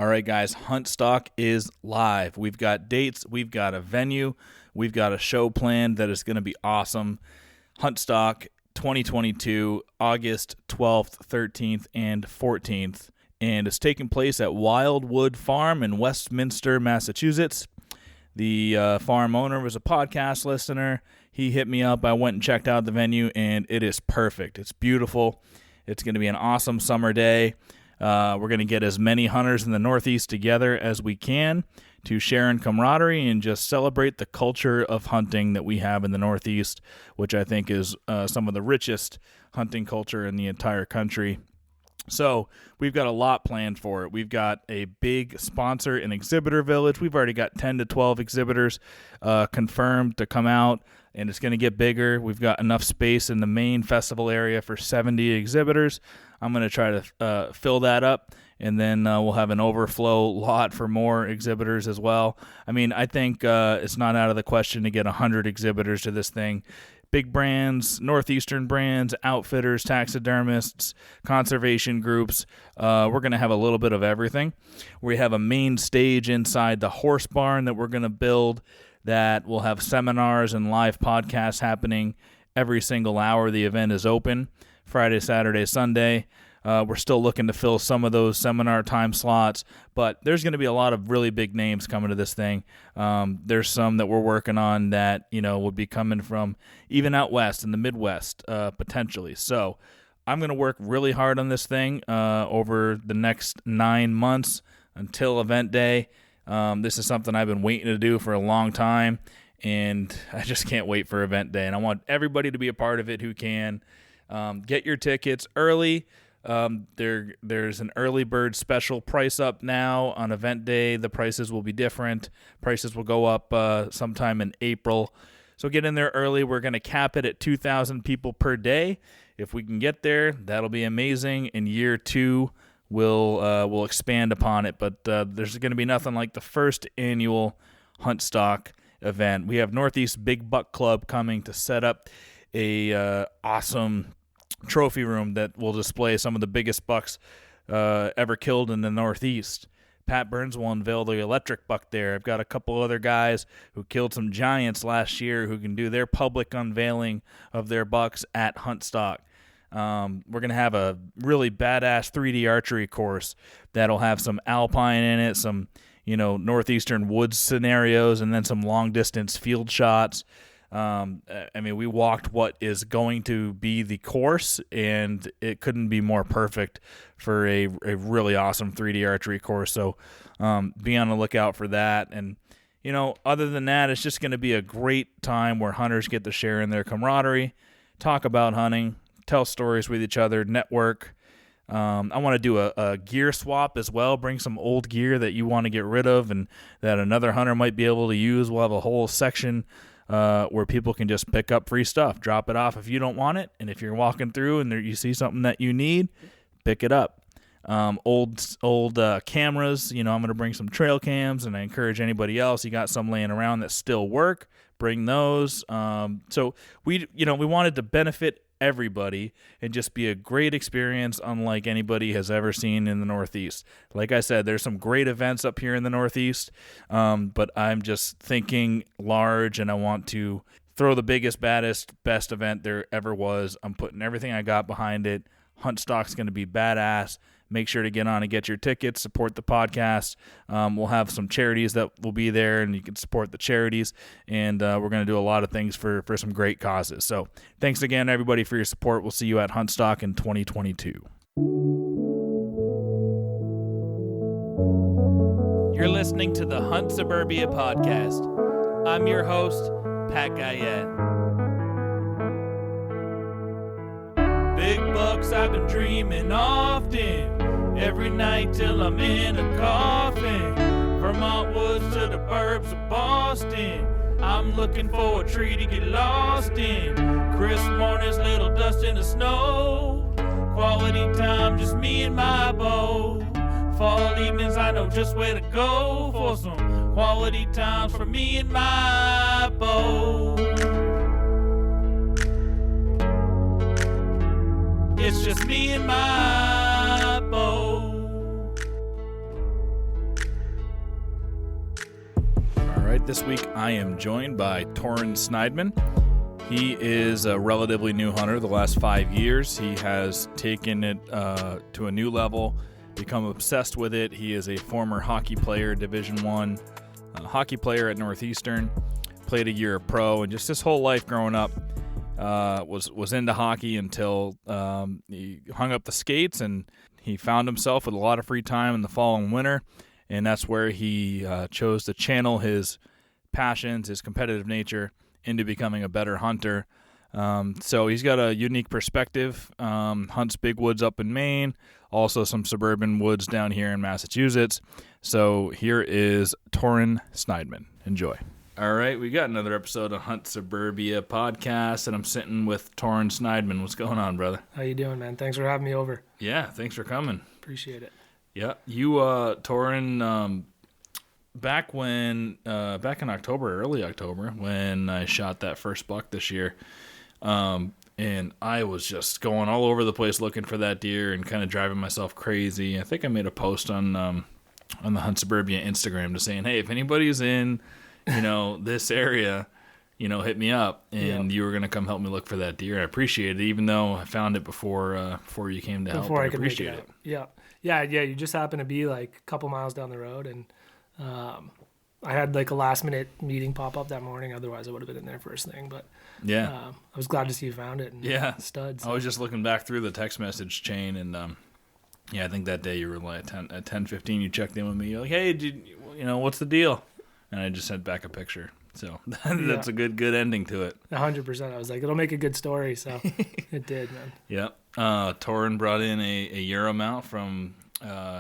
All right, guys, Huntstock is live. We've got dates, we've got a venue, we've got a show planned that is going to be awesome. Huntstock 2022, August 12th, 13th, and 14th. And it's taking place at Wildwood Farm in Westminster, Massachusetts. The farm owner was a podcast listener. He hit me up. I went and checked out the venue, and it is perfect. It's beautiful. It's going to be an awesome summer day. We're going to get as many hunters in the Northeast together as we can to share in camaraderie and just celebrate the culture of hunting that we have in the Northeast, which I think is some of the richest hunting culture in the entire country. So we've got a lot planned for it. We've got a big sponsor and exhibitor village. We've already got 10 to 12 exhibitors confirmed to come out, and it's going to get bigger. We've got enough space in the main festival area for 70 exhibitors. I'm going to try to fill that up, and then we'll have an overflow lot for more exhibitors as well. I mean, I think it's not out of the question to get 100 exhibitors to this thing. Big brands, Northeastern brands, outfitters, taxidermists, conservation groups. We're going to have a little bit of everything. We have a main stage inside the horse barn that we're going to build that will have seminars and live podcasts happening every single hour the event is open, Friday, Saturday, Sunday. We're still looking to fill some of those seminar time slots, but there's going to be a lot of really big names coming to this thing. There's some that we're working on that, will be coming from even out west in the Midwest, potentially. So I'm going to work really hard on this thing over the next 9 months until event day. This is something I've been waiting to do for a long time, and I just can't wait for event day. And I want everybody to be a part of it who can. Get your tickets early. There's an early bird special price up now on event day. The prices will be different. Prices will go up sometime in April. So get in there early. We're going to cap it at 2,000 people per day. If we can get there, that'll be amazing. In year 2, we'll expand upon it. But there's going to be nothing like the first annual Huntstock event. We have Northeast Big Buck Club coming to set up a awesome trophy room that will display some of the biggest bucks ever killed in the Northeast. Pat Burns will unveil the electric buck there. I've got a couple other guys who killed some giants last year who can do their public unveiling of their bucks at Huntstock. We're going to have a really badass 3D archery course that'll have some alpine in it, some Northeastern woods scenarios, and then some long distance field shots. We walked what is going to be the course, and it couldn't be more perfect for a really awesome 3D archery course. So be on the lookout for that. And, other than that, it's just going to be a great time where hunters get to share in their camaraderie, talk about hunting, tell stories with each other, network. I want to do a gear swap as well, bring some old gear that you want to get rid of and that another hunter might be able to use. We'll have a whole section where people can just pick up free stuff, drop it off if you don't want it, and if you're walking through and you see something that you need, pick it up. Old cameras, I'm going to bring some trail cams, and I encourage anybody else, you got some laying around that still work, bring those. So we wanted to benefit everybody and just be a great experience unlike anybody has ever seen in the Northeast. Like I said, there's some great events up here in the Northeast, but I'm just thinking large, and I want to throw the biggest, baddest, best event there ever was. I'm putting everything I got behind it. Huntstock's going to be badass. Make sure to get on and get your tickets, support the podcast. We'll have some charities that will be there, and you can support the charities. And we're going to do a lot of things for some great causes. So thanks again, everybody, for your support. We'll see you at Huntstock in 2022. You're listening to the Hunt Suburbia podcast. I'm your host, Pat Guyette. Big bucks I've been dreaming often, every night till I'm in a coffin. Vermont woods to the burbs of Boston, I'm looking for a tree to get lost in. Crisp mornings, little dust in the snow, quality time, just me and my bow. Fall evenings, I know just where to go for some quality times for me and my bow. It's just me and my bow. right, this week I am joined by Torin Snydeman. He is a relatively new hunter the last 5 years. He has taken it to a new level, become obsessed with it. He is a former hockey player, Division I hockey player at Northeastern, played a year of pro, and just his whole life growing up was into hockey until he hung up the skates, and he found himself with a lot of free time in the fall and winter, and that's where he chose to channel his passions, his competitive nature, into becoming a better hunter. So he's got a unique perspective, hunts big woods up in Maine, also some suburban woods down here in Massachusetts. So here is Torin Snydeman. Enjoy. All right, we got another episode of Hunt Suburbia podcast, and I'm sitting with Torin Snydeman. What's going on, brother? How you doing, man? Thanks for having me over. Yeah, thanks for coming. Appreciate it. Yeah, you, Torin, back in October, early October, when I shot that first buck this year, and I was just going all over the place looking for that deer and kind of driving myself crazy. I think I made a post on the Hunt Suburbia Instagram just saying, hey, if anybody's in, this area, hit me up, and you were going to come help me look for that deer. I appreciate it, even though I found it before you came to help. Before I could appreciate make it out. Yeah. You just happened to be like a couple miles down the road, and I had like a last minute meeting pop up that morning. Otherwise, I would have been in there first thing. But I was glad to see you found it. And studs. I was just looking back through the text message chain, and I think that day you were like at 10:15. You checked in with me. You're like, hey, what's the deal? And I just sent back a picture. So that's a good ending to it. 100%. I was like, it'll make a good story. So it did, man. Yep. Torin brought in a Euro mount from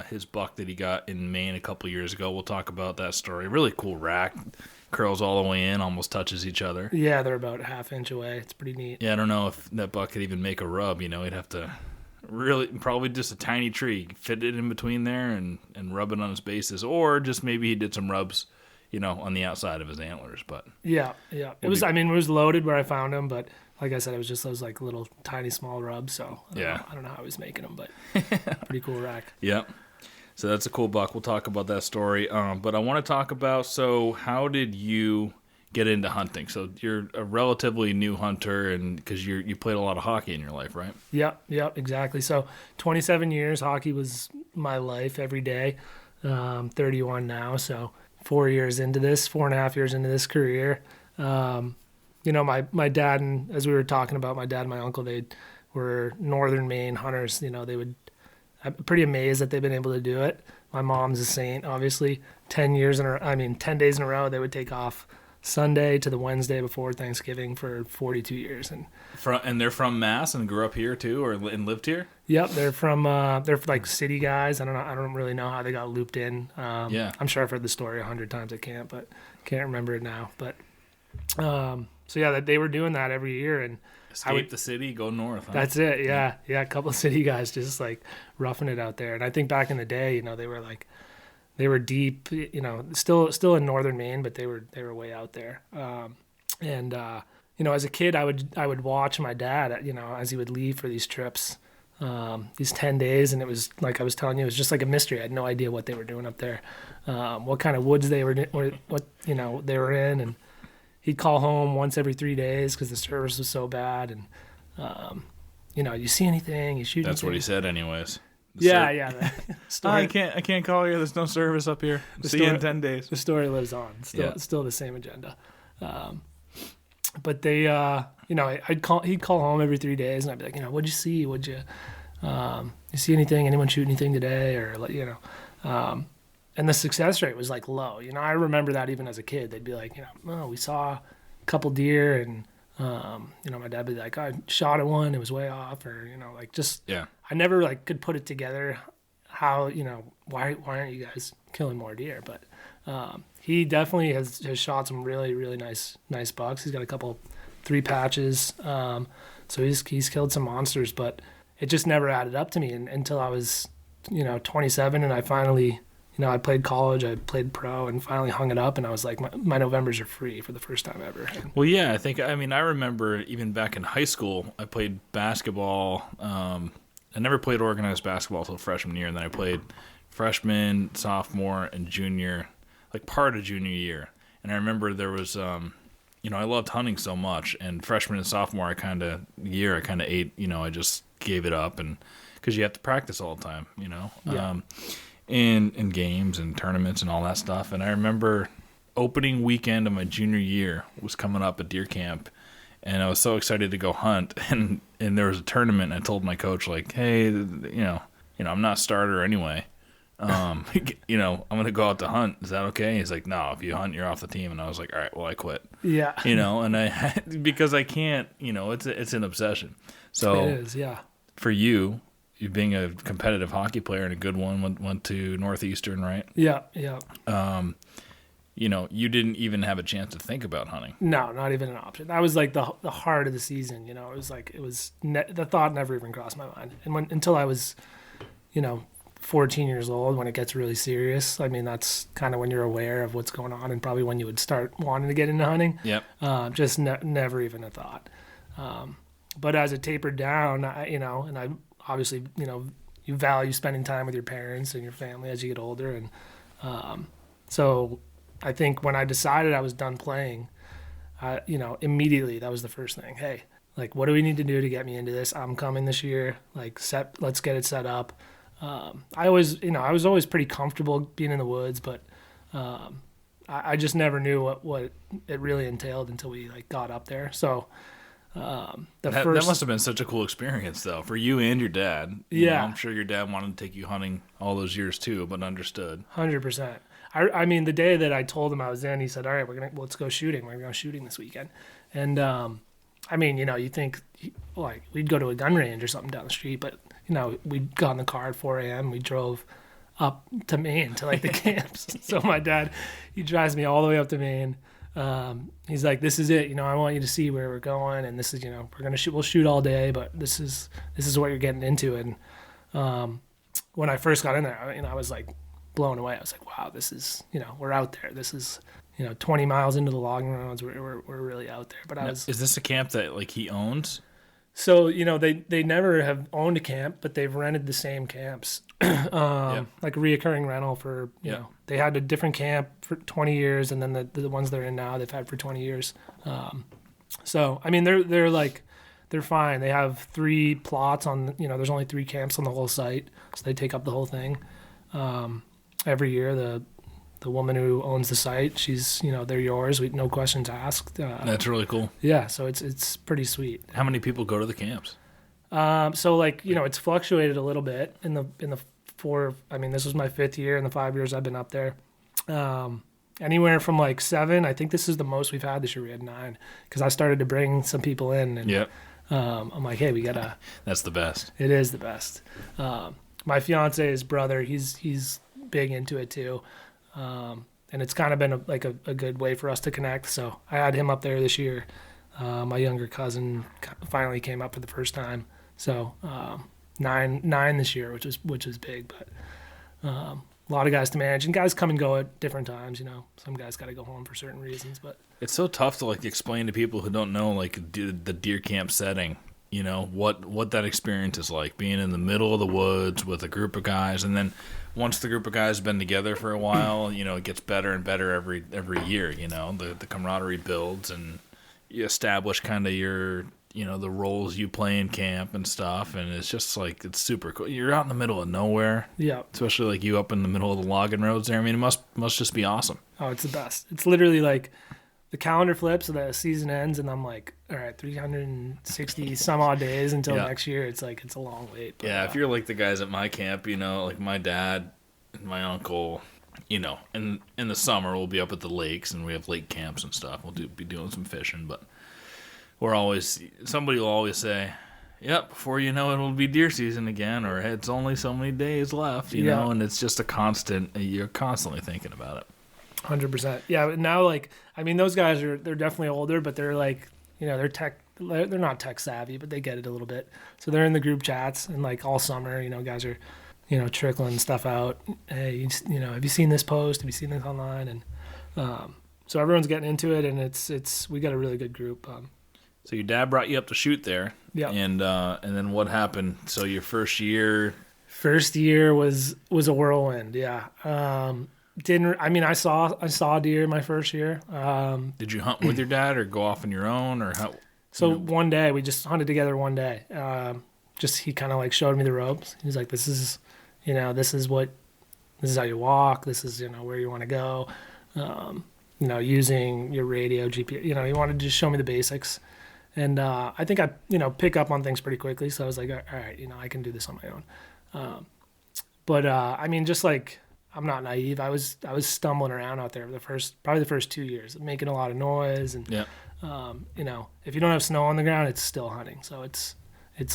his buck that he got in Maine a couple years ago. We'll talk about that story. Really cool rack. Curls all the way in, almost touches each other. Yeah, they're about a half inch away. It's pretty neat. Yeah, I don't know if that buck could even make a rub. He'd have to really, probably just a tiny tree, fit it in between there and rub it on his bases. Or just maybe he did some rubs, on the outside of his antlers. But yeah. It was loaded where I found him, but like I said, it was just those like little tiny small rubs. So I don't know how he was making them, but pretty cool rack. Yep. So that's a cool buck. We'll talk about that story. But I want to talk about, so how did you get into hunting? So you're a relatively new hunter, and because you played a lot of hockey in your life, right? Yep, exactly. So 27 years, hockey was my life every day. 31 now, so 4.5 years into this career. My dad, and as we were talking about, my dad and my uncle, they were northern Maine hunters. I'm pretty amazed that they've been able to do it. My mom's a saint, obviously. 10 days in a row, they would take off Sunday to the Wednesday before Thanksgiving for 42 years. And they're from Mass and grew up here too, and lived here? Yep, they're like city guys. I don't really know how they got looped in. I'm sure I've heard the story 100 times. I can't remember it now. But they were doing that every year, and escape the city, go north. Huh? That's it. Yeah. A couple of city guys just like roughing it out there. And I think back in the day, they were deep, still in northern Maine, but they were way out there. As a kid, I would watch my dad, as he would leave for these trips, these 10 days, and it was like I was telling you, it was just like a mystery. I had no idea what they were doing up there, what kind of woods they were in, and he'd call home once every 3 days because the service was so bad, and you see anything, you shoot. That's anything. what he said, anyways. I can't call you. There's no service up here. See you in 10 days. The story lives on. Still the same agenda. But they, he'd call home every 3 days, and I'd be like, what'd you see? What'd you see anything? Anyone shoot anything today? Or and the success rate was like low. I remember that even as a kid, they'd be like, we saw a couple deer, and my dad would be like, I shot at one, it was way off, or I never could put it together how, why aren't you guys killing more deer? But he definitely has shot some really, really nice bucks. He's got a couple 3 patches, so he's killed some monsters, but it just never added up to me until I was 27, and I finally I played college, I played pro, and finally hung it up, and I was like, my Novembers are free for the first time ever. Well, yeah, I remember even back in high school, I played basketball. I never played organized basketball until freshman year, and then I played freshman, sophomore, and junior, like part of junior year. And I remember there was, I loved hunting so much. And freshman and sophomore, I kind of ate, I just gave it up. And because you have to practice all the time, in games and tournaments and all that stuff. And I remember opening weekend of my junior year was coming up at deer camp. And I was so excited to go hunt. And there was a tournament. And I told my coach, like, hey, I'm not a starter anyway. I'm going to go out to hunt. Is that okay? He's like, no, if you hunt, you're off the team. And I was like, all right, well, I quit. Yeah. And because I can't, it's an obsession. So it is, yeah. For you being a competitive hockey player and a good one, went to Northeastern, right? Yeah, yeah. You didn't even have a chance to think about hunting. No, not even an option. That was like the heart of the season. It was the thought never even crossed my mind. And until I was, 14 years old, when it gets really serious. I mean, that's kind of when you're aware of what's going on, and probably when you would start wanting to get into hunting. Yep. Just never even a thought. But as it tapered down, and I obviously, you value spending time with your parents and your family as you get older, and so I think when I decided I was done playing, immediately that was the first thing. Hey, like, what do we need to do to get me into this? I'm coming this year. Like, let's get it set up. I was always pretty comfortable being in the woods, but I just never knew what it really entailed until we got up there. So that must have been such a cool experience, though, for you and your dad. Yeah, I'm sure your dad wanted to take you hunting all those years too, but understood. 100%. I mean, the day that I told him I was in, he said, "All right, let's go shooting. We're going shooting this weekend." And I mean, you think like we'd go to a gun range or something down the street, but we got in the car at 4 a.m. We drove up to Maine to the camps. So my dad, he drives me all the way up to Maine. He's like, "This is it. I want you to see where we're going, and this is, we're gonna shoot. We'll shoot all day, but this is what you're getting into." And when I first got in there, I was like blown away. I was like, "Wow, this is, we're out there. This is." 20 miles into the logging roads, we're really out there. But Is this a camp that he owns? So, they never have owned a camp, but they've rented the same camps, like a reoccurring rental for, they had a different camp for 20 years. And then the ones they're in now, they've had for 20 years. So, I mean, they're fine. They have 3 plots on, there's only 3 camps on the whole site. So they take up the whole thing. Every year, the woman who owns the site, she's, they're yours. No questions asked. That's really cool. Yeah, so it's pretty sweet. How many people go to the camps? So it's fluctuated a little bit in the 4. I mean, this was my 5th year in the 5 years I've been up there. Anywhere from 7. I think this is the most we've had this year. We had 9 because I started to bring some people in. And, yep. I'm like, hey, we gotta. That's the best. It is the best. My fiance's brother, he's big into it too. And it's kind of been a good way for us to connect. So I had him up there this year. My younger cousin finally came up for the first time. So 9 this year, which was big. But a lot of guys to manage, and guys come and go at different times. Some guys got to go home for certain reasons. But it's so tough to explain to people who don't know the deer camp setting. What that experience is like, being in the middle of the woods with a group of guys, and then once the group of guys have been together for a while, it gets better and better every year. The camaraderie builds, and you establish kind of your the roles you play in camp and stuff, and it's just it's super cool. You're out in the middle of nowhere, yeah. Especially you up in the middle of the logging roads there. I mean, it must just be awesome. Oh, it's the best. It's literally the calendar flips, so the season ends, and I'm like, all right, 360 some odd days until next year. It's it's a long wait. But, yeah, if you're the guys at my camp, my dad and my uncle, in the summer we'll be up at the lakes, and we have lake camps and stuff. We'll be doing some fishing, but somebody will always say, yep, before you know it, it'll be deer season again, or it's only so many days left, you know, and it's just a constant, you're constantly thinking about it. 100%. Yeah, but now those guys they're definitely older, but they're they're not tech savvy, but they get it a little bit. So they're in the group chats, and all summer, guys are, trickling stuff out. Hey, have you seen this post? Have you seen this online? And so everyone's getting into it, and we got a really good group. So your dad brought you up to shoot there. Yeah. And then what happened? So your first year was a whirlwind. Yeah. I saw deer my first year. Did you hunt with your dad or go off on your own or how? So one day we just hunted together one day. He kind of like showed me the ropes. He's like, this is how you walk. This is, where you want to go. Using your radio, GPS, he wanted to just show me the basics. And I think I, pick up on things pretty quickly. So I was like, all right, I can do this on my own. Just like, I'm not naive. I was stumbling around out there probably the first 2 years, making a lot of noise. And, if you don't have snow on the ground, it's still hunting. So it's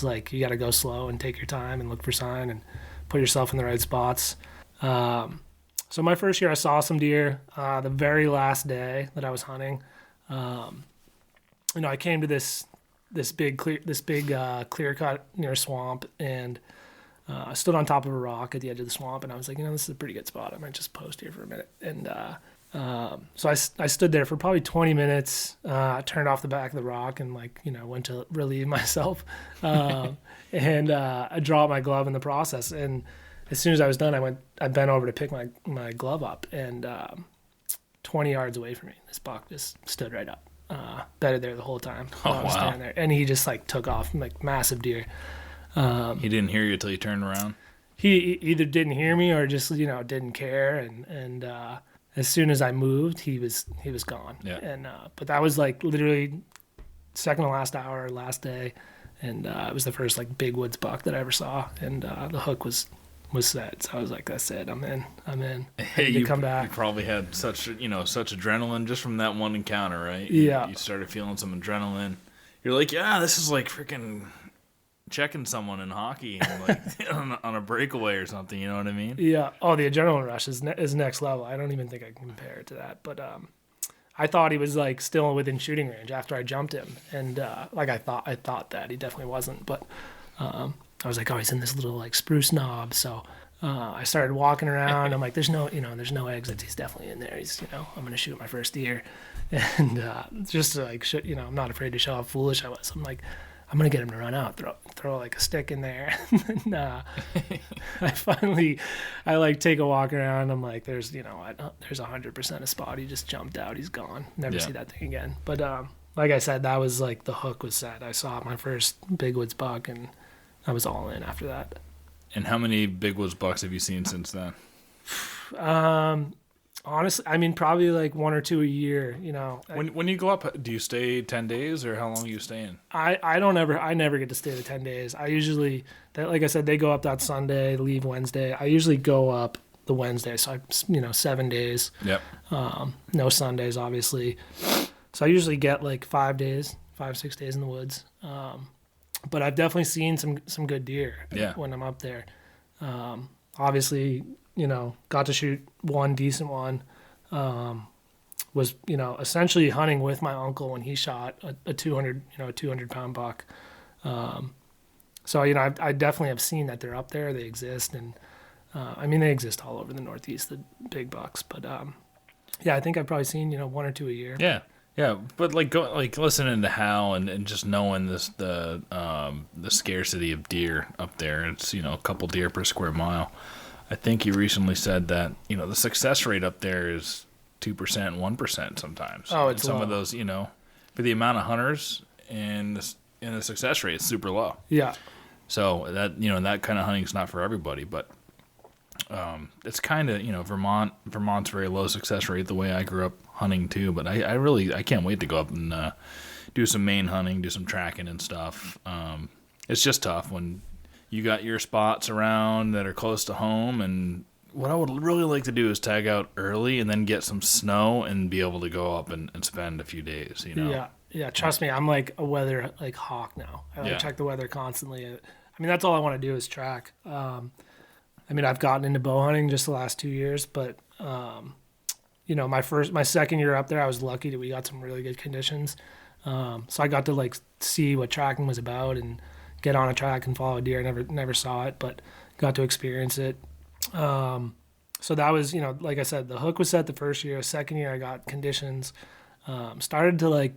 like you got to go slow and take your time and look for sign and put yourself in the right spots. So my first year I saw some deer. The very last day that I was hunting, I came to this big clear cut near a swamp, and I stood on top of a rock at the edge of the swamp, and I was like, this is a pretty good spot. I might just post here for a minute. And so I stood there for probably 20 minutes, turned off the back of the rock and went to relieve myself. And I dropped my glove in the process. And as soon as I was done, I bent over to pick my glove up, and 20 yards away from me, this buck just stood right up, bedded there the whole time. I was standing there, and he just took off, massive deer. He didn't hear you until you turned around? He either didn't hear me or just, didn't care. And as soon as I moved, he was gone. Yeah. And but that was literally second to last hour, last day. And it was the first big woods buck that I ever saw. And the hook was set. So I was like, that's it. I'm in. Hey, you come back. You probably had such adrenaline just from that one encounter, right? Yeah. You started feeling some adrenaline. You're like, yeah, this is like freaking checking someone in hockey, on a breakaway or something. You know what I mean? Yeah. Oh, the adrenaline rush is next level. I don't even think I can compare it to that. But I thought he was still within shooting range after I jumped him, and I thought that he definitely wasn't. But I was like, oh, he's in this little spruce knob. So I started walking around. I'm like, there's no exits. He's definitely in there. He's, I'm gonna shoot my first deer, and just to I'm not afraid to show how foolish I was. I'm like, I'm gonna get him to run out, throw a stick in there. And I finally, take a walk around. I'm like, there's 100% a spot. He just jumped out. He's gone. Never see that thing again. But like I said, that was the hook was set. I saw my first big woods buck, and I was all in after that. And how many big woods bucks have you seen since then? Honestly, probably one or two a year. When you go up, do you stay 10 days or how long are you staying? I never get to stay the 10 days. I usually, like I said, they go up that Sunday, leave Wednesday. I usually go up the Wednesday, so 7 days. Yep. No Sundays, obviously. So I usually get 5 days, 5-6 days in the woods. But I've definitely seen some good deer when I'm up there. Obviously, got to shoot one decent one. Was essentially hunting with my uncle when he shot a 200-pound buck. So I definitely have seen that they're up there. They exist, and they exist all over the Northeast, the big bucks. But I think I've probably seen one or two a year. Yeah. Yeah, but listening to Hal and just knowing the scarcity of deer up there, it's a couple deer per square mile. I think he recently said that the success rate up there is 2%, 1% sometimes. Oh, it's and some low. of those for the amount of hunters and the success rate is super low. Yeah. So that that kind of hunting is not for everybody, but it's kind of Vermont's very low success rate the way I grew up hunting too, but I can't wait to go up and do some main hunting, do some tracking and stuff. It's just tough when you got your spots around that are close to home, and what I would really like to do is tag out early and then get some snow and be able to go up and spend a few days, Yeah, trust me, I'm like a weather hawk now. I check the weather constantly. That's all I want to do is track. I've gotten into bow hunting just the last 2 years, but my second year up there, I was lucky that we got some really good conditions. So I got to see what tracking was about and get on a track and follow a deer. I never saw it, but got to experience it. So that was, like I said, the hook was set the first year. Second year, I got conditions. Started to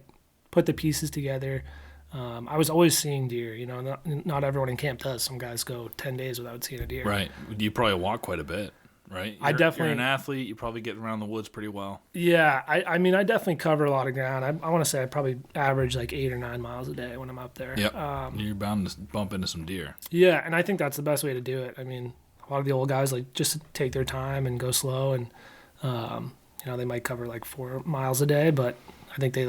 put the pieces together. I was always seeing deer. Not everyone in camp does. Some guys go 10 days without seeing a deer. Right. You probably walk quite a bit. right? I definitely. You're an athlete. You probably get around the woods pretty well. Yeah, I mean, I definitely cover a lot of ground. I want to say I probably average like 8 or 9 miles a day when I'm up there. Yep. You're bound to bump into some deer. Yeah, and I think that's the best way to do it. I mean, a lot of the old guys like just take their time and go slow, and they might cover like 4 miles a day, but I think they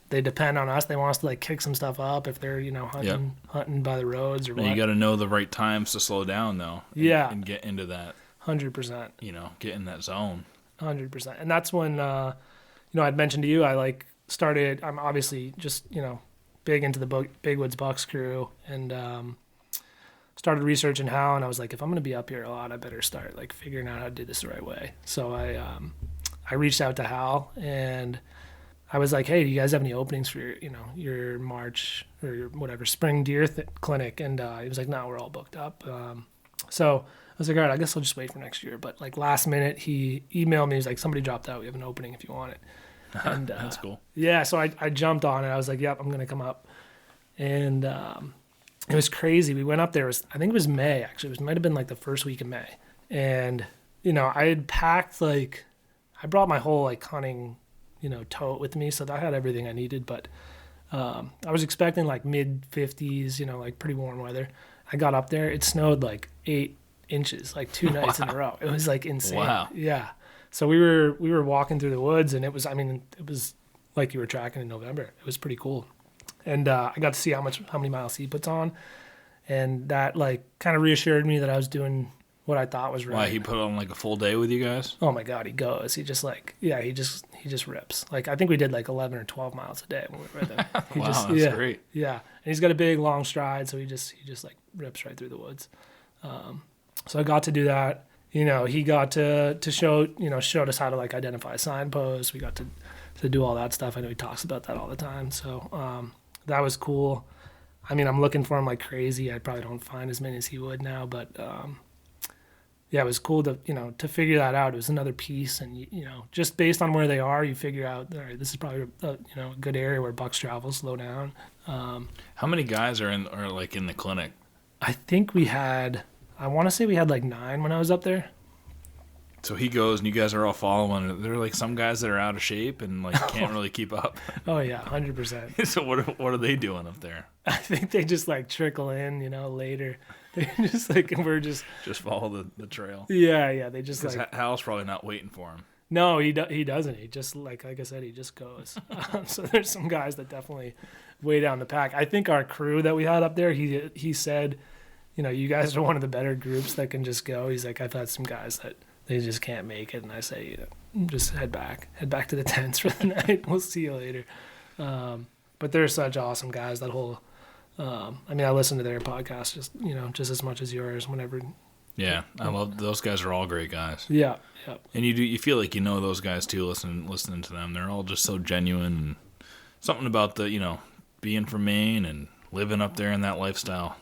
they depend on us. They want us to like kick some stuff up if they're hunting by the roads or what. You got to know the right times to slow down though. And get into that 100%. Get in that zone. 100%. And that's when I'd mentioned to you I started. I'm obviously just big into the Big Woods Bucks crew, and started researching how. And I was like, if I'm going to be up here a lot, I better start like figuring out how to do this the right way. So I reached out to Hal, and I was like, hey, do you guys have any openings for your March or your whatever spring deer clinic? And he was like, no, we're all booked up. So I was like, all right, I guess I'll just wait for next year. But like last minute, he emailed me. He's like, somebody dropped out. We have an opening if you want it. And that's cool. Yeah, so I jumped on it. I was like, yep, I'm gonna come up. And it was crazy. We went up there. I think it was May actually. It might have been like the first week of May. And I had packed I brought my whole like hunting tote with me, so I had everything I needed, but I was expecting like mid 50s, like pretty warm weather. I got up there, it snowed like 8 inches, like 2 nights in a row. It was like insane. Wow. Yeah. So we were walking through the woods, and it was like you were tracking in November. It was pretty cool. And I got to see how many miles he puts on, and that like kind of reassured me that I was doing what I thought was right. Why, he put on like a full day with you guys? Oh my God, he goes. He just he just rips. Like I think we did like 11 or 12 miles a day when we were there. Wow, that's great. Yeah, and he's got a big long stride, so he just like rips right through the woods. So I got to do that. He got to showed us how to like identify signposts. We got to do all that stuff. I know he talks about that all the time. So that was cool. I mean, I'm looking for him like crazy. I probably don't find as many as he would now, but yeah, it was cool to to figure that out. It was another piece, and just based on where they are, you figure out, all right, this is probably a good area where bucks travel, slow down. How many guys are in the clinic? I think I want to say we had like 9 when I was up there. So he goes, and you guys are all following. There are like some guys that are out of shape and like can't really keep up. Oh yeah, 100%. So what are they doing up there? I think they just like trickle in, later. They just like we're just follow the trail. Yeah. They just like Hal's probably not waiting for him. No, he doesn't. He just like I said, he just goes. So there's some guys that definitely weigh down the pack. I think our crew that we had up there, he said, you guys are one of the better groups that can just go. He's like, I've had some guys that they just can't make it, and I say, just head back to the tents for the night. We'll see you later. But they're such awesome guys. That whole, I listen to their podcast just as much as yours. Whenever. Yeah, I love those guys. Are all great guys. Yeah. And you feel like those guys too. Listening to them, they're all just so genuine. And something about the being from Maine and living up there in that lifestyle.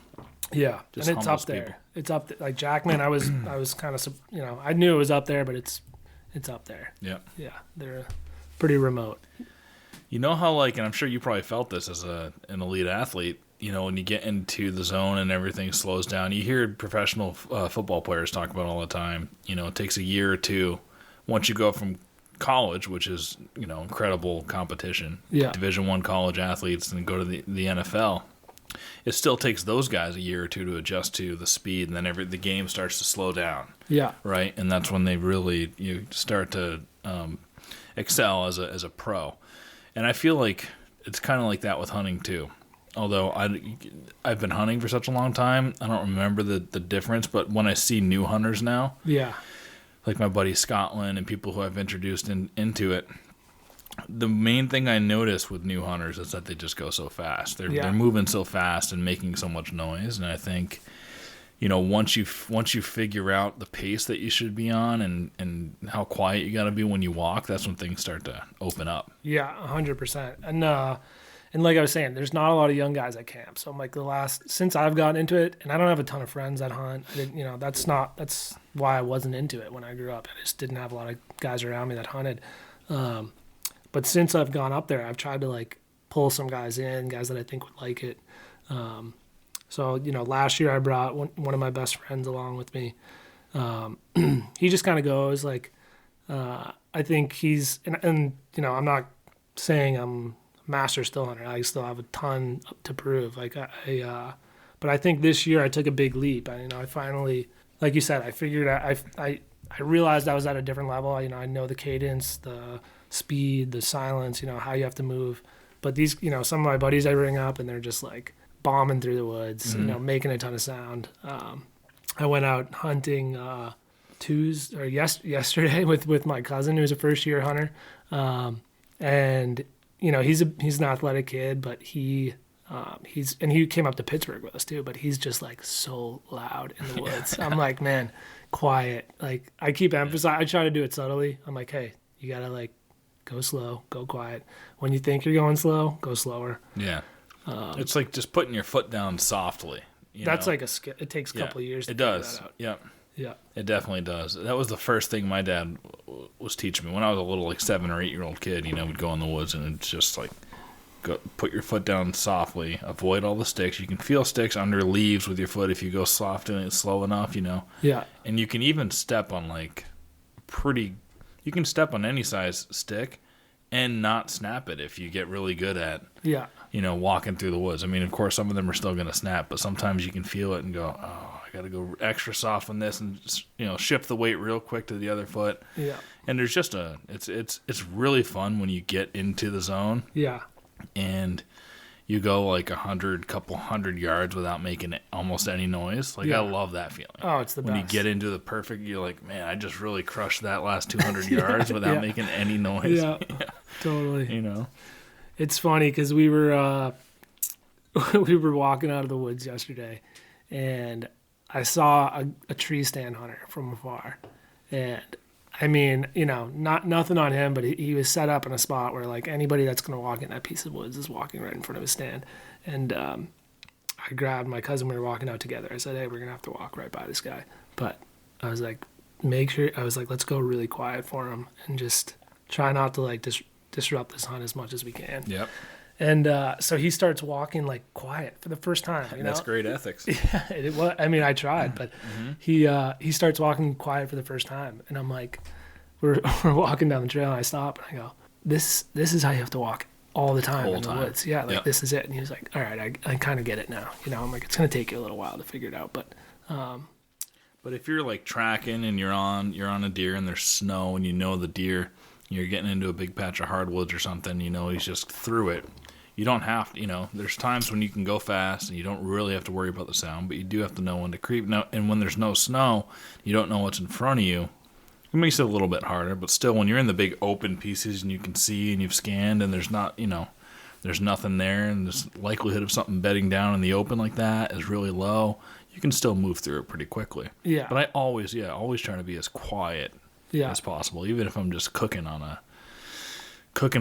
Yeah, just and it's up there. People. It's up there. Like Jackman, I was kind of I knew it was up there, but it's up there. Yeah. Yeah, they're pretty remote. You know how and I'm sure you probably felt this as an elite athlete. When you get into the zone and everything slows down, you hear professional football players talk about all the time. It takes a year or two once you go from college, which is incredible competition. Yeah. Division I college athletes, and go to the NFL. It still takes those guys a year or two to adjust to the speed, and then the game starts to slow down. Yeah. Right, and that's when they really start to excel as a pro. And I feel like it's kind of like that with hunting too. Although I've been hunting for such a long time, I don't remember the difference. But when I see new hunters now, yeah, like my buddy Scotland and people who I've introduced into it, the main thing I notice with new hunters is that they just go so fast. They're moving so fast and making so much noise. And I think, once you figure out the pace that you should be on and how quiet you got to be when you walk, that's when things start to open up. Yeah, 100%. And like I was saying, there's not a lot of young guys at camp. So I'm like since I've gotten into it, and I don't have a ton of friends that hunt. I didn't, that's why I wasn't into it when I grew up. I just didn't have a lot of guys around me that hunted. But since I've gone up there, I've tried to pull some guys that I think would like it. So last year I brought one of my best friends along with me. He just kind of goes like, I think he's, and you know, I'm not saying I'm a master still hunter. I still have a ton to prove. Like but I think this year I took a big leap. I finally, like you said, I figured out, I realized I was at a different level. You know, I know the cadence, the speed, the silence, you know, how you have to move. But these, you know, some of my buddies I bring up and they're just like bombing through the woods, you know, making a ton of sound. I went out hunting yesterday with my cousin who's a first year hunter. And you know, he's an athletic kid, but he came up to Pittsburgh with us too, but he's just like so loud in the woods. I'm like, man, quiet. Like I keep emphasizing, I try to do it subtly. I'm like, hey, you gotta like go slow, go quiet. When you think you're going slow, go slower. Yeah. It's like just putting your foot down softly. That's like a skill. It takes a couple of years to figure that out. Yeah. Yeah. It definitely does. That was the first thing my dad was teaching me when I was a little like 7 or 8 year old kid. You know, we'd go in the woods and it's just like, go put your foot down softly, avoid all the sticks. You can feel sticks under leaves with your foot if you go soft and it's slow enough, you know. Yeah. And you can even step on you can step on any size stick and not snap it if you get really good at, you know, walking through the woods. I mean, of course, some of them are still going to snap, but sometimes you can feel it and go, oh, I got to go extra soft on this and just, you know, shift the weight real quick to the other foot. Yeah. And there's just it's really fun when you get into the zone. Yeah. And you go like couple hundred yards without making almost any noise. Like I love that feeling. Oh, it's the best. When you get into the perfect, you're like, man, I just really crushed that last 200 yards without making any noise. Yeah, totally. You know, it's funny because we were walking out of the woods yesterday, and I saw a tree stand hunter from afar, and I mean, you know, nothing on him, but he was set up in a spot where like anybody that's going to walk in that piece of woods is walking right in front of his stand. And I grabbed my cousin. We were walking out together. I said, hey, we're going to have to walk right by this guy. But I was like, let's go really quiet for him and just try not to like disrupt this hunt as much as we can. Yep. And so he starts walking like quiet for the first time. You know? That's great ethics. Yeah, it was. I mean, I tried, but he starts walking quiet for the first time, and I'm like, we're walking down the trail, and I stop and I go, this is how you have to walk all the time in the woods. Yeah, like this is it. And he was like, all right, I kind of get it now. You know, I'm like, it's gonna take you a little while to figure it out, but. But if you're like tracking and you're on a deer and there's snow and you know the deer, you're getting into a big patch of hardwoods or something, you know, he's just through it. You don't have to, you know, there's times when you can go fast and you don't really have to worry about the sound, but you do have to know when to creep. Now, and when there's no snow, you don't know what's in front of you. It makes it a little bit harder, but still when you're in the big open pieces and you can see and you've scanned and there's not, you know, there's nothing there and the likelihood of something bedding down in the open like that is really low, you can still move through it pretty quickly. Yeah. But I always try to be as quiet as possible, even if I'm just cooking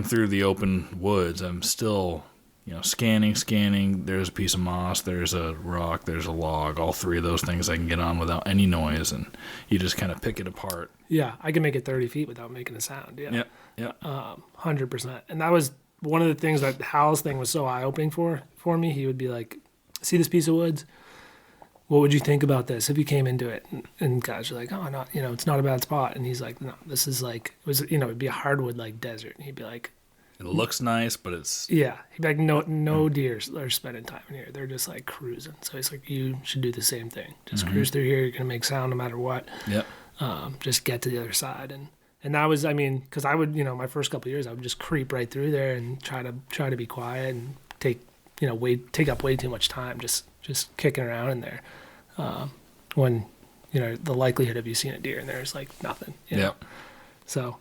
through the open woods. I'm still, you know, scanning. There's a piece of moss, there's a rock, there's a log. All three of those things I can get on without any noise, and you just kind of pick it apart. Yeah, I can make it 30 feet without making a sound. Yeah. 100%. And that was one of the things that Hal's thing was so eye-opening for me. He would be like, see this piece of woods? What would you think about this if you came into it? And guys are like, oh, no, you know, it's not a bad spot. And he's like, no, this is like, it was, you know, it'd be a hardwood like desert. And he'd be like, it looks nice, but it's... Yeah. He'd be like, no deer are spending time in here. They're just like cruising. So he's like, you should do the same thing. Just cruise through here. You're going to make sound no matter what. Yep. Just get to the other side. And that was, I mean, because I would, you know, my first couple of years, I would just creep right through there and try to be quiet and take up way too much time just kicking around in there. When, you know, the likelihood of you seeing a deer in there is like nothing. You know? So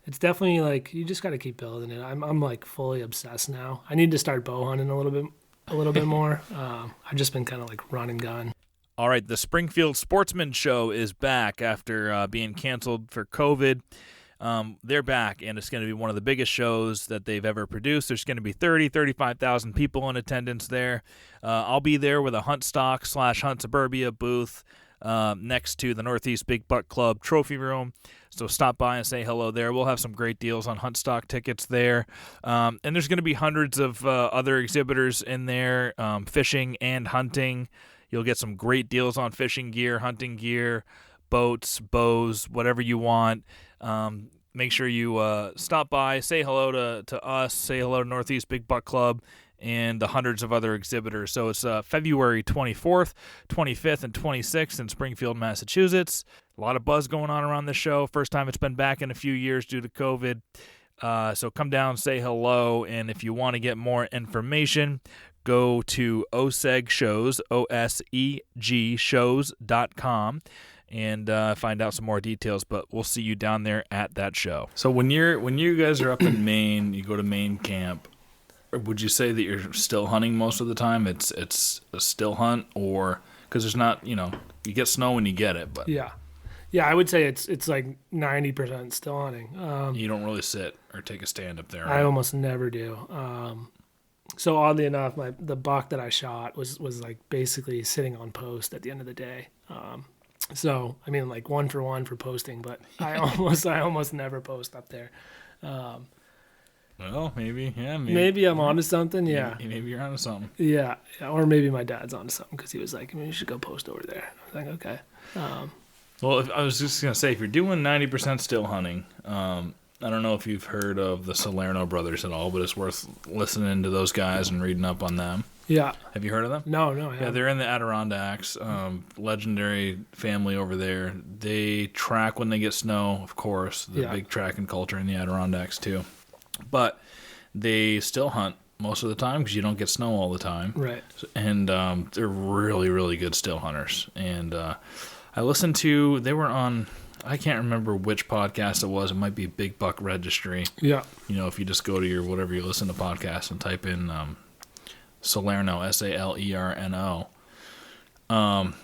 it's definitely like, you just got to keep building it. I'm like fully obsessed now. I need to start bow hunting a little bit more. I've just been kind of like run and gun. All right, the Springfield Sportsman show is back after being canceled for COVID. They're back, and it's going to be one of the biggest shows that they've ever produced. There's going to be 35,000 people in attendance there. I'll be there with a Hunt Stock / Hunt Suburbia booth next to the Northeast Big Buck Club trophy room. So stop by and say hello there. We'll have some great deals on Hunt Stock tickets there. And there's going to be hundreds of other exhibitors in there, fishing and hunting. You'll get some great deals on fishing gear, hunting gear, boats, bows, whatever you want. Make sure you stop by, say hello to us, say hello to Northeast Big Buck Club, and the hundreds of other exhibitors. So it's February 24th, 25th, and 26th in Springfield, Massachusetts. A lot of buzz going on around this show. First time it's been back in a few years due to COVID. So come down, say hello, and if you want to get more information, go to OSEG Shows, OSEG shows.com, and find out some more details. But we'll see you down there at that show. So when you guys are up in Maine, you go to Maine camp. Would you say that you're still hunting most of the time? It's a still hunt, or because there's not, you get snow when you get it, but yeah, I would say it's like 90% still hunting. You don't really sit or take a stand up there. Right? I almost never do. So oddly enough, the buck that I shot was like basically sitting on post at the end of the day. So I mean, like 1 for 1 for posting, but I almost never post up there. Well, maybe I'm onto something. Yeah, maybe you're onto something. Yeah, or maybe my dad's onto something because he was like, you should go post over there. I was like, okay. Well, I was just gonna say, if you're doing 90% still hunting, I don't know if you've heard of the Salerno Brothers at all, but it's worth listening to those guys and reading up on them. Yeah. Have you heard of them? No, I haven't. Yeah, they're in the Adirondacks. Legendary family over there. They track when they get snow, of course. The big tracking culture in the Adirondacks too. But they still hunt most of the time because you don't get snow all the time. Right. And they're really, really good still hunters. And I listened to, they were on, I can't remember which podcast it was. It might be Big Buck Registry. Yeah. If you just go to your whatever you listen to podcasts and type in Salerno, Salerno.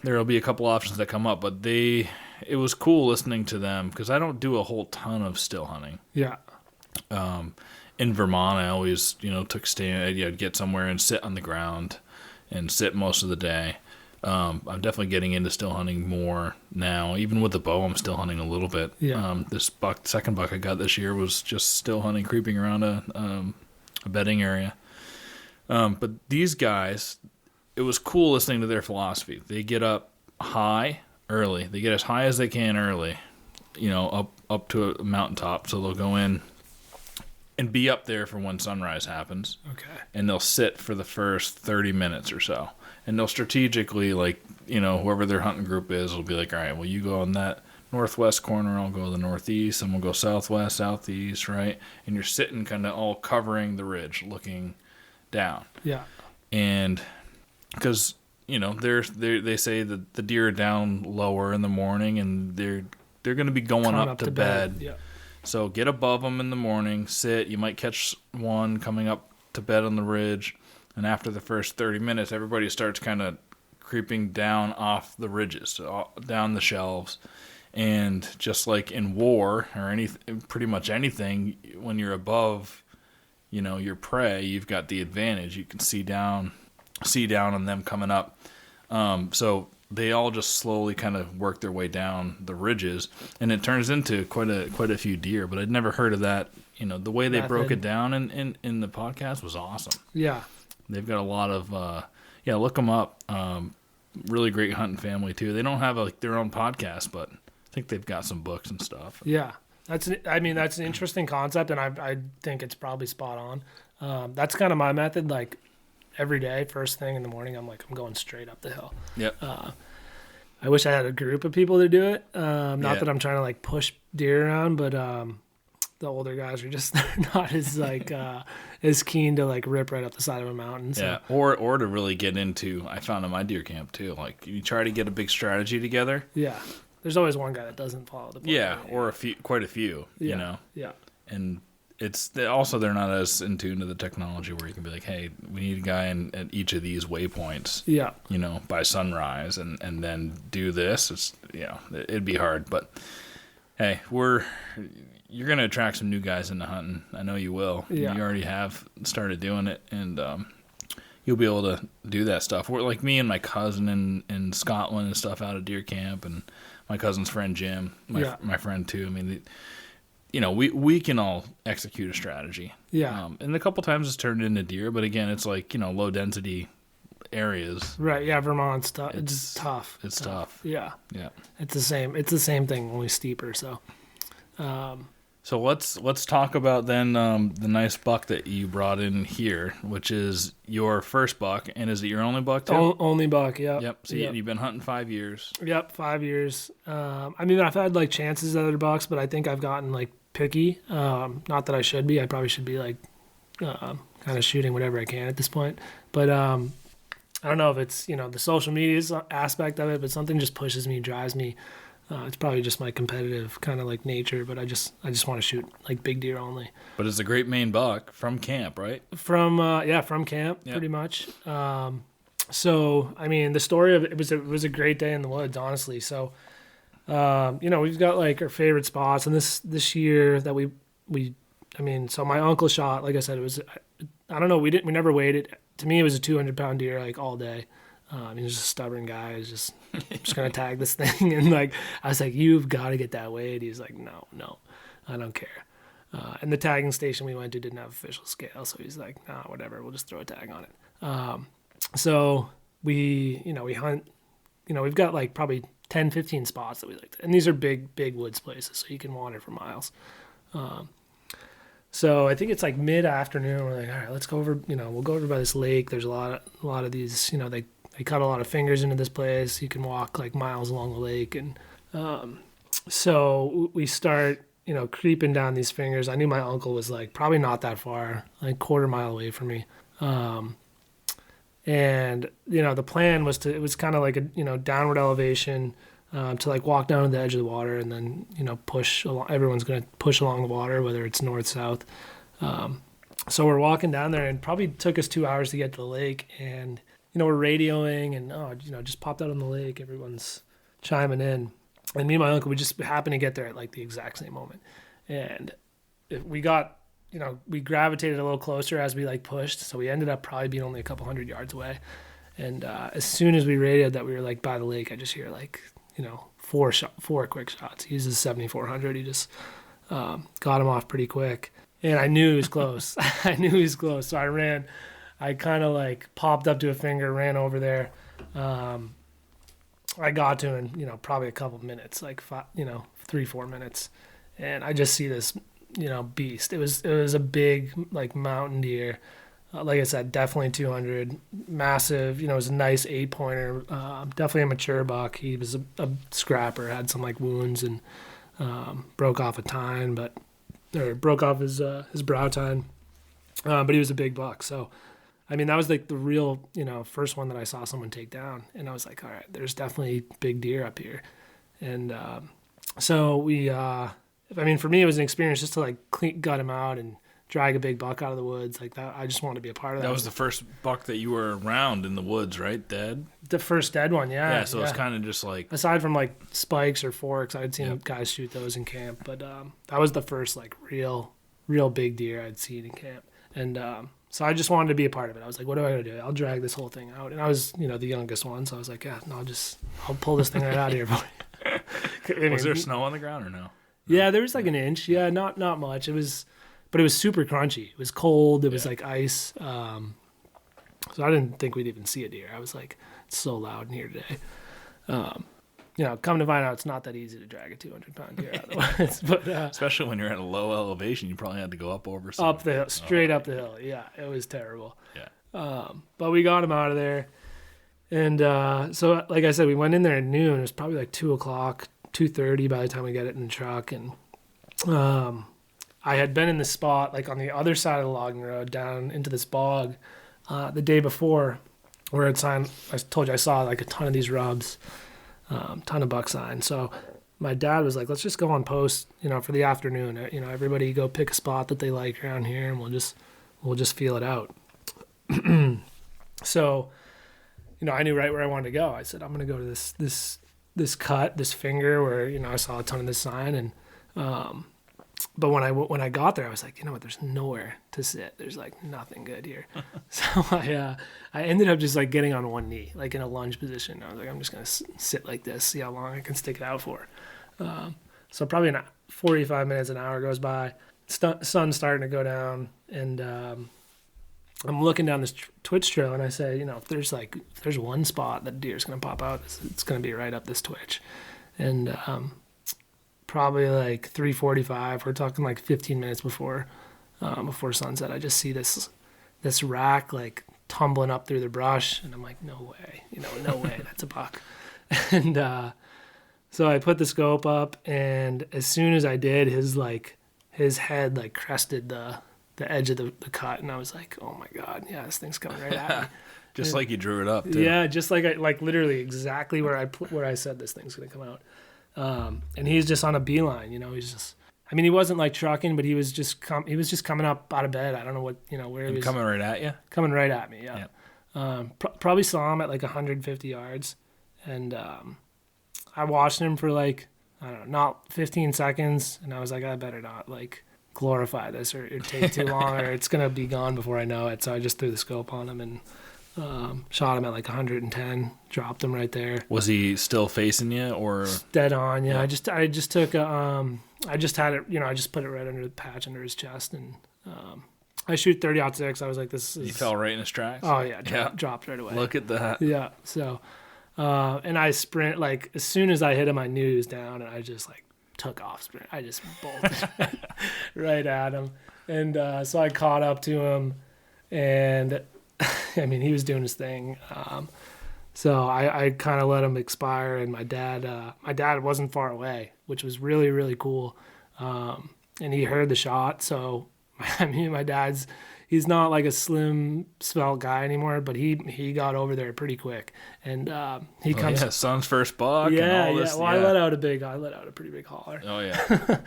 There'll be a couple options that come up, but it was cool listening to them because I don't do a whole ton of still hunting. Yeah. In Vermont, I always, took stand. I'd get somewhere and sit on the ground and sit most of the day. I'm definitely getting into still hunting more now. Even with the bow, I'm still hunting a little bit. Yeah. This second buck I got this year was just still hunting, creeping around a bedding area. But these guys, it was cool listening to their philosophy. They get up high early. They get as high as they can early, up to a mountaintop. So they'll go in and be up there for when sunrise happens. Okay. And they'll sit for the first 30 minutes or so. And they'll strategically, whoever their hunting group is, will be like, all right, well, you go on that northwest corner, I'll go to the northeast, and we'll go southwest, southeast, right? And you're sitting kind of all covering the ridge, looking down. Yeah. And because, they say that the deer are down lower in the morning, and they're going to be going up to bed. Yeah. So get above them in the morning, sit. You might catch one coming up to bed on the ridge. And after the first 30 minutes, everybody starts kind of creeping down off the ridges, down the shelves. And just like in war or pretty much anything, when you're above, your prey, you've got the advantage. You can see down on them coming up. So they all just slowly kind of work their way down the ridges, and it turns into quite a few deer. But I'd never heard of that. The way they broke it down in the podcast was awesome. Yeah. They've got a lot of, look them up. Really great hunting family too. They don't have their own podcast, but I think they've got some books and stuff. Yeah. That's an interesting concept, and I think it's probably spot on. That's kind of my method. Like every day, first thing in the morning, I'm going straight up the hill. Yep. I wish I had a group of people to do it. Not that I'm trying to push deer around, but the older guys are just not as as keen to rip right up the side of a mountain. So. Yeah, or to really get into. I found in my deer camp too. You try to get a big strategy together. Yeah, there's always one guy that doesn't follow the plan. Yeah, or quite a few. Yeah. Yeah. And it's also they're not as in tune to the technology where you can be like, hey, we need a guy at each of these waypoints. Yeah. By sunrise and then do this. It's it'd be hard, but hey, you're going to attract some new guys into hunting. I know you will. Yeah. You already have started doing it, and you'll be able to do that stuff. We're like me and my cousin in Scotland and stuff out of deer camp, and my cousin's friend Jim, my friend too. I mean, we can all execute a strategy. Yeah. And a couple times it's turned into deer, but again, it's low density areas. Right. Yeah. Vermont's tough. It's tough. It's tough. Yeah. Yeah. It's the same thing, only steeper. So, So let's talk about then the nice buck that you brought in here, which is your first buck, and is it your only buck too? Only buck, yeah. Yep. So you've been hunting 5 years. Yep, 5 years. I mean, I've had like chances at other bucks, but I think I've gotten like picky. Not that I should be. I probably should be like kind of shooting whatever I can at this point. But I don't know if it's the social media aspect of it, but something just pushes me, drives me. It's probably just my competitive kind of like nature, but I just want to shoot like big deer only. But it's a great main buck from camp, right? From camp, yep. Pretty much. So I mean, the story of it was a great day in the woods, honestly. So we've got like our favorite spots, and this year that so my uncle shot. Like I said, it was I don't know. We never weighed it. To me, it was a 200-pound deer like all day. He was just a stubborn guy. He's just gonna tag this thing, and like I was like, "You've got to get that weighed." He's like, "No, I don't care." And the tagging station we went to didn't have official scale, so he's like, "Nah, whatever. We'll just throw a tag on it." So we hunt. We've got like probably 10, 15 spots that we like to, and these are big woods places, so you can wander for miles. So I think it's like mid-afternoon. We're like, all right, let's go over. We'll go over by this lake. There's a lot of these. They cut a lot of fingers into this place. You can walk like miles along the lake, and so we start creeping down these fingers. I knew my uncle was like probably not that far, like quarter mile away from me. And the plan was it was kind of like a downward elevation to like walk down to the edge of the water, and then push along. Everyone's gonna push along the water, whether it's north, south. So we're walking down there, and probably took us 2 hours to get to the lake, and we're radioing, and just popped out on the lake. Everyone's chiming in, and me and my uncle, we just happened to get there at like the exact same moment, and we got we gravitated a little closer as we like pushed, so we ended up probably being only a couple 100 yards away. And as soon as we radioed that we were like by the lake, I just hear like four quick shots. He uses 7400. He just got him off pretty quick, and I knew he was close. So I ran. I kind of like popped up to a finger, ran over there. I got to him in probably a couple minutes, like 3-4 minutes, and I just see this beast. It was a big like mountain deer. Like I said, definitely 200, massive. It was a nice 8-pointer. Definitely a mature buck. He was a scrapper, had some like wounds, and broke off a tine, broke off his brow tine. But he was a big buck. So, I mean, that was like the real first one that I saw someone take down, and I was like, all right, there's definitely big deer up here. And so we, for me, it was an experience just to like gut him out and drag a big buck out of the woods like that. I just wanted to be a part of that. That was the first buck that you were around in the woods, right? Dead? The first dead one, yeah. Yeah, so it's kind of just like... Aside from like spikes or forks, I'd seen guys shoot those in camp, but that was the first like real big deer I'd seen in camp. And so I just wanted to be a part of it. I was like, what do I gotta do? I'll drag this whole thing out. And I was, the youngest one, so I was like, yeah, no, I'll pull this thing right out of here. Was there snow on the ground or no? Yeah, there was like an inch. Yeah, not much. But it was super crunchy. It was cold. It was like ice. So I didn't think we'd even see a deer. I was like, it's so loud in here today. Come to find out, it's not that easy to drag a 200-pound deer out of the woods. But, especially when you're at a low elevation, you probably had to go up over something. Up the hill, straight up the hill. Yeah, it was terrible. Yeah. But we got him out of there. And so, like I said, we went in there at noon. It was probably like 2 o'clock, 2:30 by the time we got it in the truck. And I had been in the spot, like on the other side of the logging road, down into this bog the day before, where I told you I saw like a ton of these rubs, ton of buck signs. So my dad was like, let's just go on post, for the afternoon. Everybody go pick a spot that they like around here, and we'll just feel it out. So, I knew right where I wanted to go. I said, I'm going to go to this cut, this finger where, I saw a ton of this sign. And, but when I got there, I was like, you know what, there's nowhere to sit. There's like nothing good here. So I ended up just like getting on one knee, like in a lunge position. I was like, I'm just going to sit like this, see how long I can stick it out for. So probably 45 minutes, an hour goes by. Sun's starting to go down, and I'm looking down this twitch trail, and I say, if there's one spot that deer's gonna pop out, it's gonna be right up this twitch. And probably like 3:45, we're talking like 15 minutes before sunset, I just see this rack like tumbling up through the brush, and I'm like, no way, no way, that's a buck. And so I put the scope up, and as soon as I did, his head like crested the edge of the cut, and I was like, oh my god, yeah, this thing's coming right at me. Just like you drew it up, too. Yeah, just like literally exactly where I said this thing's gonna come out. And he's just on a beeline, he's just, he wasn't like trucking, but he was just coming up out of bed. I don't know what, where he was. Coming right at you? Coming right at me, yeah. Probably saw him at like 150 yards. And I watched him for like, I don't know, not 15 seconds. And I was like, I better not like glorify this or take too long or it's going to be gone before I know it. So I just threw the scope on him and shot him at like 110, dropped him right there. Was he still facing you or? Dead on, yeah. I just took I just had it, I just put it right under the patch under his chest, and I shoot 30-06. I was like, this is... He fell right in his tracks? Oh, yeah, dropped right away. Look at that. Yeah, so, and I sprint, like, as soon as I hit him, I knew he was down, and I just, like, took off sprint. I just bolted right at him. And so I caught up to him, and, he was doing his thing. So I kind of let him expire, and my dad wasn't far away, which was really, really cool. And he heard the shot. So, my dad's, he's not like a slim, svelte guy anymore, but he got over there pretty quick. And he comes. Yeah, son's first buck. Yeah, and all this, Well, I let out a pretty big holler. Oh, yeah.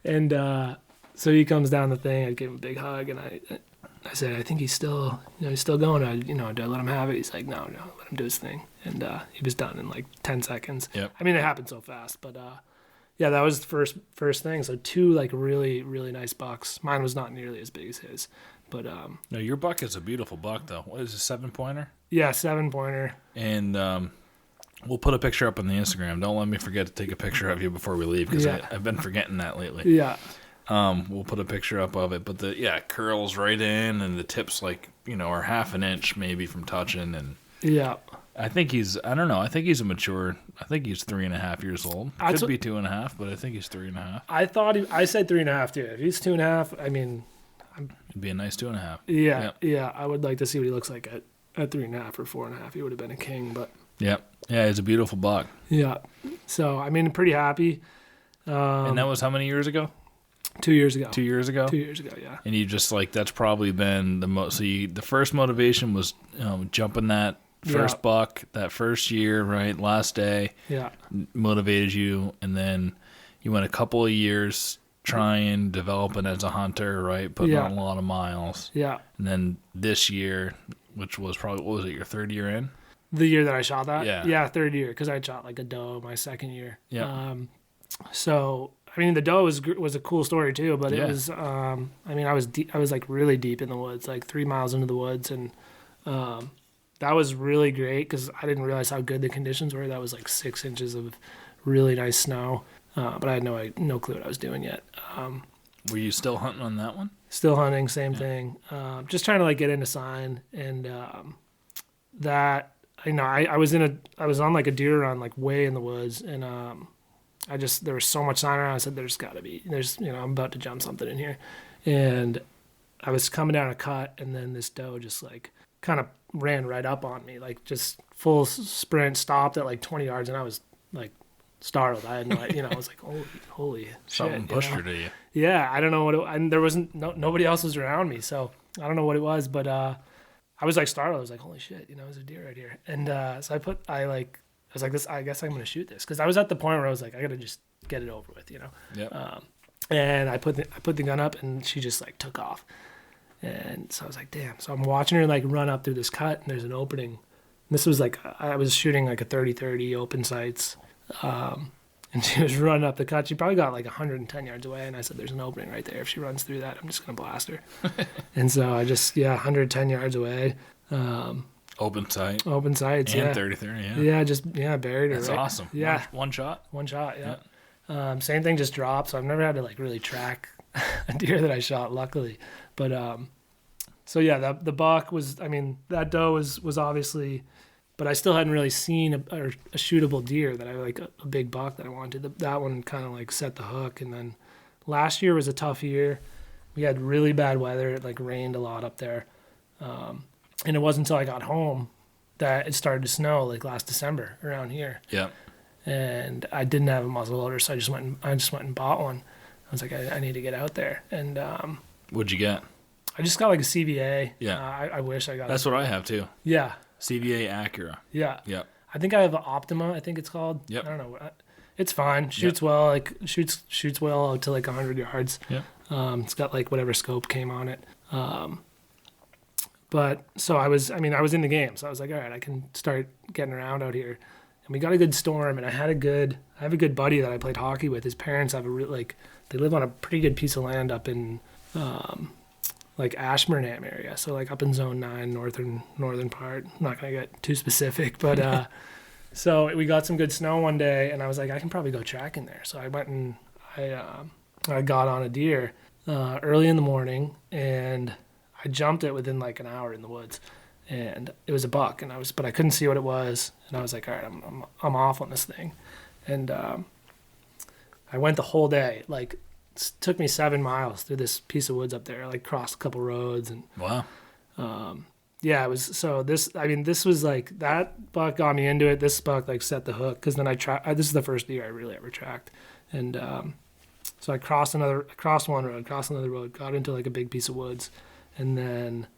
And so he comes down the thing. I gave him a big hug, and I said, I think he's still going. Do I let him have it? He's like, no, let him do his thing. And he was done in like 10 seconds. Yep. It happened so fast, but yeah, that was the first thing. So 2 like really, really nice bucks. Mine was not nearly as big as his, but no, your buck is a beautiful buck though. What is it, 7-pointer? Yeah, 7-pointer. And we'll put a picture up on the Instagram. Don't let me forget to take a picture of you before we leave, because I've been forgetting that lately. Yeah. We'll put a picture up of it, but curls right in, and the tips are half an inch maybe from touching, and yeah. I think he's a mature. I think he's 3.5 years old. Could be 2.5, but I think he's 3.5. I said 3.5 too. If he's 2.5, it'd be a nice 2.5. Yeah. I would like to see what he looks like at 3.5 or 4.5. He would have been a king, but yeah, he's a beautiful buck. Yeah, so pretty happy. And that was how many years ago? 2 years ago. 2 years ago? 2 years ago, yeah. And you just that's probably been the most. So the first motivation was jumping that first buck that first year, right? Last day. Yeah. Motivated you, and then you went a couple of years trying, developing as a hunter, right? Putting on a lot of miles. Yeah. And then this year, which was probably, what was it, your third year in? The year that I shot that? Yeah. Yeah, third year, because I shot like a doe my second year. Yeah. So, the doe was a cool story too, but it was, I was deep, I was like really deep in the woods, like 3 miles into the woods, and that was really great because I didn't realize how good the conditions were. That was like 6 inches of really nice snow, but I had no clue what I was doing yet. Were you still hunting on that one? Still hunting, same thing. Just trying to like get into sign, and that I was on like a deer run like way in the woods, and there was so much sign around. I said, I'm about to jump something in here, and I was coming down a cut, and then this doe just like kind of ran right up on me, like just full sprint, stopped at like 20 yards, and I was like startled. I had no idea, I was like, holy shit. Something pushed her to you. Yeah, I don't know what and there wasn't, nobody else was around me, so I don't know what it was, but I was like startled. I was like, holy shit, there's a deer right here. And so I was like, I guess I'm going to shoot this. Because I was at the point where I was like, I got to just get it over with, Yeah. And I put the gun up, and she just like took off. And so I was like, damn. So I'm watching her like run up through this cut, and there's an opening. And this was like, I was shooting like a 30-30 open sights. And she was running up the cut. She probably got like 110 yards away. And I said, there's an opening right there. If she runs through that, I'm just going to blast her. And so I just, 110 yards away. Open sights. And 30-30, yeah. Yeah, just, buried her. That's right. awesome. Yeah. One shot? One shot, yeah. Same thing, just dropped. So I've never had to like really track a deer that I shot, luckily. But So yeah, the buck was, I mean, that doe was obviously, but I still hadn't really seen a shootable deer that I like, a big buck that I wanted. That one kind of like set the hook. And then last year was a tough year. We had really bad weather. It like rained a lot up there. And it wasn't until I got home that it started to snow, like last December around here. Yeah. And I didn't have a muzzleloader, so I just went and bought one. I was like, I need to get out there. And What'd you get? I just got like a CVA. Yeah. I wish I got. That's what I have too. Yeah. CVA Acura. Yeah. Yep. I think I have an Optima, I think it's called. Yep. I don't know. It's fine. Shoots well, like shoots well out to like 100 yards. Yep. It's got like whatever scope came on it. But so I was in the game. So I was like, all right, I can start getting around out here. And we got a good storm, and I have a good buddy that I played hockey with. His parents have they live on a pretty good piece of land up in like Ashburnham area. So like up in Zone 9, northern part. I'm not going to get too specific, but so we got some good snow one day, and I was like, I can probably go tracking there. So I went and I got on a deer early in the morning, and I jumped it within like an hour in the woods, and it was a buck, but I couldn't see what it was, and I was like, all right, I'm off on this thing, and I went the whole day. Like, it took me 7 miles through this piece of woods up there, like crossed a couple roads, and wow. Yeah, it was. So this was like, that buck got me into it. This buck like set the hook, because then this is the first deer I really ever tracked, and so I crossed one road, crossed another road, got into like a big piece of woods. And then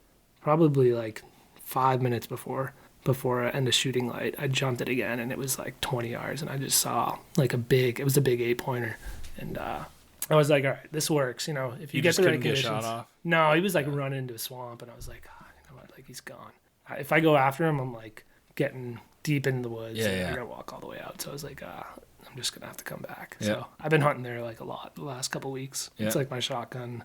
probably like 5 minutes before end of shooting light, I jumped it again, and it was like 20 yards, and I just saw like it was a big 8-pointer. And I was like, all right, this works. You know, if you get the right conditions. Get shot off? No, he was like running into a swamp, and I was like, you know what, like he's gone. If I go after him, I'm like getting deep into the woods. Yeah. I gotta walk all the way out. So I was like, I'm just gonna have to come back. Yeah. So I've been hunting there like a lot the last couple weeks. Yeah. It's like my shotgun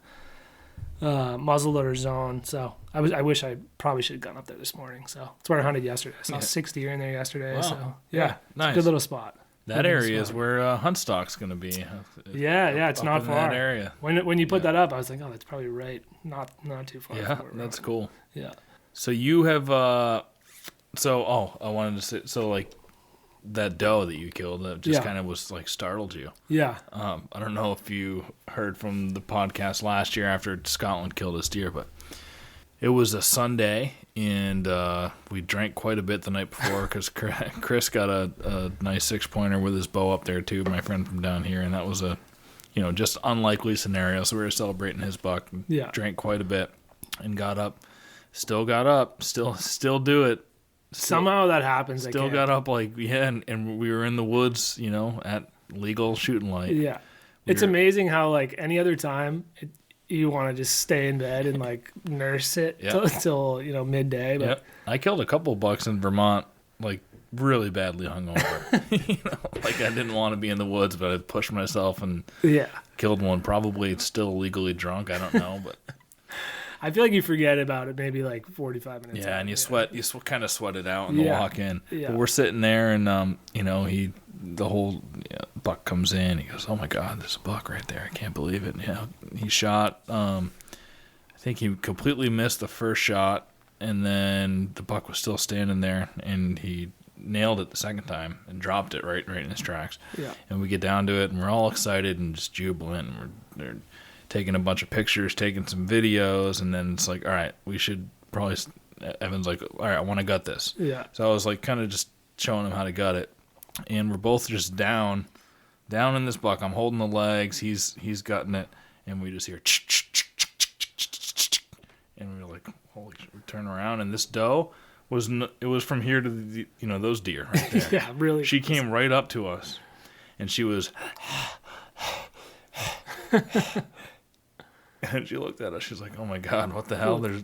muzzleloader zone. So I wish I probably should have gone up there this morning. So it's where I hunted yesterday. I saw 6 deer in there yesterday. Wow. So yeah, nice. It's a good little spot. That area is where Huntstock's going to be. Yeah, it's not far. That area. When you put that up, I was like, oh, that's probably right. Not too far. Yeah, that's cool. Yeah. So you have I wanted to say, so like that doe that you killed, that just kind of was like startled you. Yeah. I don't know if you heard from the podcast last year after Scotland killed his deer, but it was a Sunday, and we drank quite a bit the night before because Chris got a nice 6-pointer with his bow up there too, my friend from down here, and that was a, just unlikely scenario. So we were celebrating his buck, and drank quite a bit, and still do it. Somehow that happens. Still got up and we were in the woods, at legal shooting light. Yeah, it's amazing how like any other time you want to just stay in bed and like nurse it till midday. But I killed a couple of bucks in Vermont, like really badly hungover. Like I didn't want to be in the woods, but I pushed myself and killed one. Probably still legally drunk. I don't know, but. I feel like you forget about it maybe like 45 minutes. Yeah, and you kind of sweat it out on the walk in. Yeah. But we're sitting there, and the whole buck comes in. He goes, "Oh my God, there's a buck right there! I can't believe it." And, he shot. I think he completely missed the first shot, and then the buck was still standing there, and he nailed it the second time and dropped it right in his tracks. Yeah. And we get down to it, and we're all excited and just jubilant. And we're taking a bunch of pictures, taking some videos, and then it's like, all right, we should probably. Evan's like, all right, I want to gut this. Yeah. So I was like, kind of just showing him how to gut it, and we're both just down in this buck. I'm holding the legs. He's gutting it, and we just hear, and we're like, holy shit. We turn around, and this doe it was from here to the, those deer right there. Yeah, really. She came right up to us, and she was. And she looked at us. She's like, "Oh my God, what the hell?" There's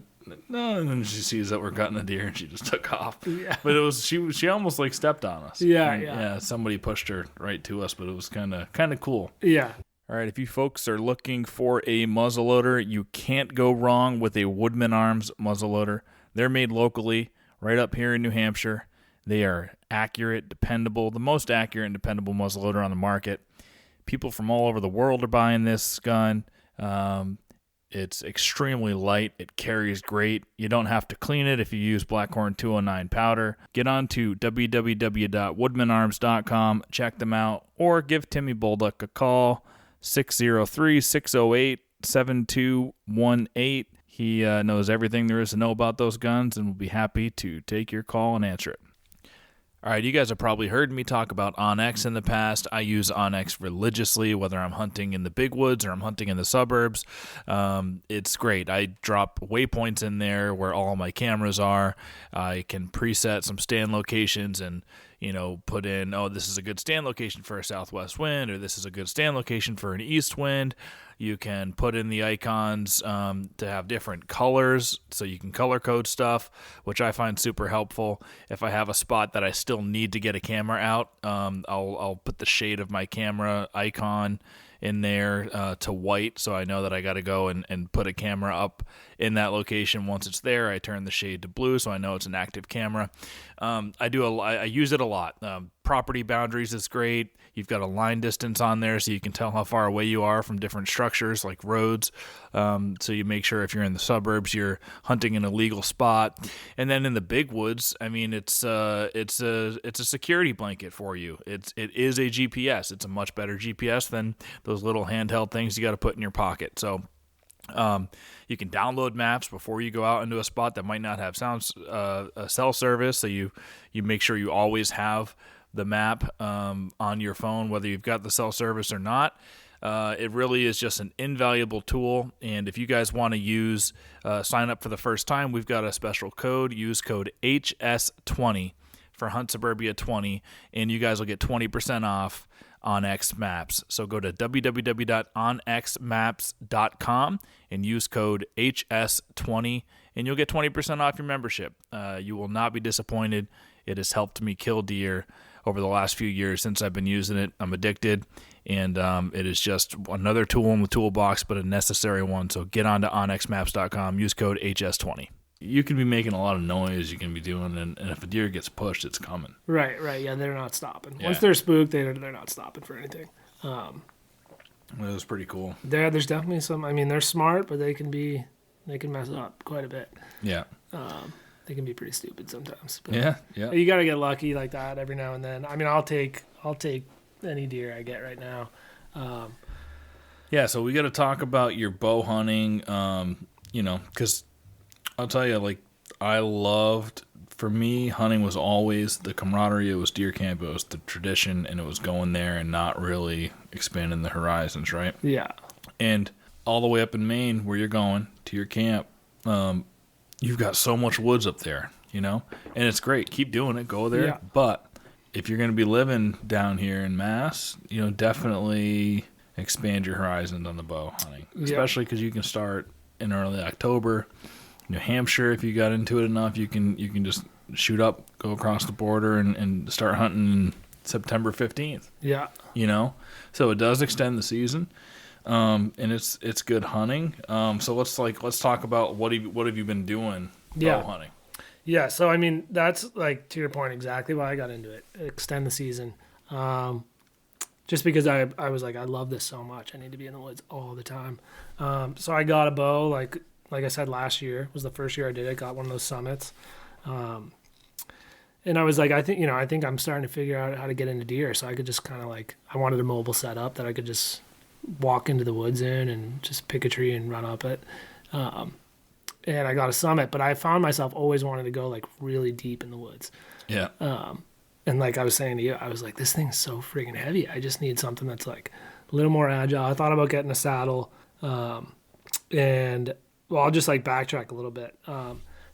no, and then she sees that we're gutting a deer, and she just took off. Yeah. But it was she almost like stepped on us. Yeah. Somebody pushed her right to us, but it was kind of cool. Yeah. All right, if you folks are looking for a muzzleloader, you can't go wrong with a Woodman Arms muzzleloader. They're made locally, right up here in New Hampshire. They are accurate, dependable, the most accurate and dependable muzzleloader on the market. People from all over the world are buying this gun. It's extremely light. It carries great. You don't have to clean it if you use Blackhorn 209 powder. Get on to www.woodmanarms.com, check them out, or give Timmy Bolduck a call, 603-608-7218. He knows everything there is to know about those guns and will be happy to take your call and answer it. All right, you guys have probably heard me talk about OnX in the past. I use OnX religiously, whether I'm hunting in the big woods or I'm hunting in the suburbs. It's great. I drop waypoints in there where all my cameras are. I can preset some stand locations and, put in, this is a good stand location for a southwest wind, or this is a good stand location for an east wind. You can put in the icons to have different colors, so you can color code stuff, which I find super helpful. If I have a spot that I still need to get a camera out, I'll put the shade of my camera icon in there to white, so I know that I got to go and put a camera up in that location. Once it's there, I turn the shade to blue, so I know it's an active camera. I use it a lot. Property boundaries is great. You've got a line distance on there, so you can tell how far away you are from different structures like roads. So you make sure if you're in the suburbs, you're hunting in a legal spot. And then in the big woods, I mean, it's a security blanket for you. It is a GPS. It's a much better GPS than those little handheld things you got to put in your pocket. So you can download maps before you go out into a spot that might not have cell service. So you make sure you always have the map on your phone, whether you've got the cell service or not. It really is just an invaluable tool. And if you guys want to sign up for the first time, we've got a special code. Use code HS20 for Hunt Suburbia 20, and you guys will get 20% off OnX Maps. So go to www.onxmaps.com and use code HS20, and you'll get 20% off your membership. You will not be disappointed. It has helped me kill deer over the last few years since I've been using it. I'm addicted, and it is just another tool in the toolbox, but a necessary one. So get on to onxmaps.com, use code HS20. You can be making a lot of noise, you can be doing, and if a deer gets pushed, it's coming. Right. Yeah, they're not stopping. Yeah. Once they're spooked, they're not stopping for anything. It was pretty cool. There's definitely some. I mean, they're smart, but they can mess up quite a bit. Yeah. They can be pretty stupid sometimes. But yeah. You got to get lucky like that every now and then. I mean, I'll take any deer I get right now. Yeah. So we got to talk about your bow hunting. Because I'll tell you, for me, hunting was always the camaraderie. It was deer camp. It was the tradition, and it was going there and not really expanding the horizons, right? Yeah. And all the way up in Maine, where you're going to your camp, you've got so much woods up there, and it's great. Keep doing it. Go there. Yeah. But if you're going to be living down here in Mass, definitely expand your horizons on the bow hunting, especially because you can start in early October. New Hampshire, if you got into it enough, you can just shoot up, go across the border, and start hunting September 15th. Yeah. So it does extend the season, and it's good hunting. So let's talk about what have you been doing bow hunting. Yeah. So I mean, that's to your point exactly why I got into it. Extend the season, just because I was like, I love this so much. I need to be in the woods all the time. So I got a bow like I said, last year was the first year I did it. Got one of those summits, and I was like, I think I'm starting to figure out how to get into deer. So I could just kind of I wanted a mobile setup that I could just walk into the woods in and just pick a tree and run up it. And I got a summit, but I found myself always wanting to go really deep in the woods. Yeah. And like I was saying to you, I was like, this thing's so freaking heavy. I just need something that's a little more agile. I thought about getting a saddle, and well, I'll just backtrack a little bit.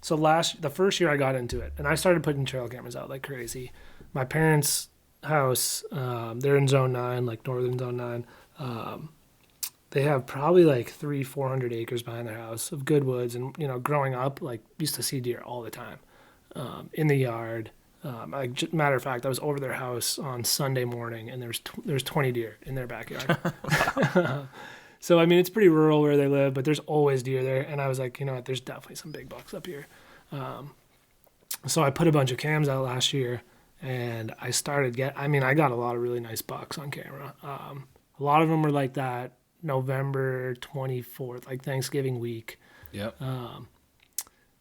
So the first year I got into it, and I started putting trail cameras out like crazy. My parents' house, they're in Zone 9, Northern Zone 9. They have probably 300-400 acres behind their house of good woods. And, growing up, used to see deer all the time in the yard. Matter of fact, I was over their house on Sunday morning, and there's 20 deer in their backyard. So, I mean, it's pretty rural where they live, but there's always deer there. And I was like, you know what, there's definitely some big bucks up here. So I put a bunch of cams out last year, and I got a lot of really nice bucks on camera. A lot of them were like that November 24th, like Thanksgiving week. Yep.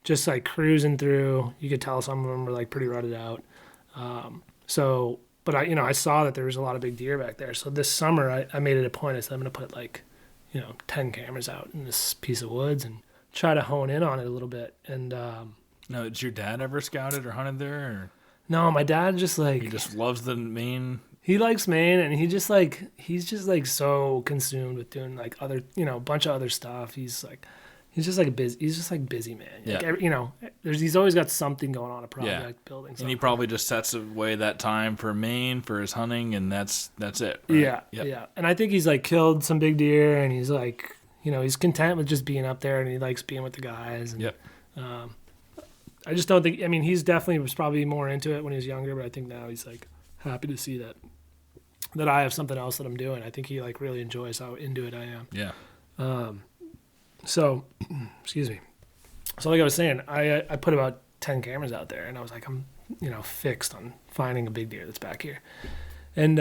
Just like cruising through. You could tell some of them were like pretty rutted out. But I saw that there was a lot of big deer back there. So this summer I made it a point. I said I'm going to put like, 10 cameras out in this piece of woods and try to hone in on it a little bit. And now, did your dad ever scouted or hunted there? Or? No, my dad just like he just loves the Maine. He likes Maine, and he's just like so consumed with doing like other, a bunch of other stuff. He's just like busy man. Yeah. Like, he's always got something going on, a project, building something. And he probably just sets away that time for Maine, for his hunting, and that's it. Right? Yeah. Yep. Yeah. And I think he's like killed some big deer, and he's like, he's content with just being up there, and he likes being with the guys. And, I just don't think, he's definitely was probably more into it when he was younger, but I think now he's like happy to see that I have something else that I'm doing. I think he like really enjoys how into it I am. Yeah. So, excuse me. So like I was saying, I put about 10 cameras out there, and I was like, I'm, fixed on finding a big deer that's back here. And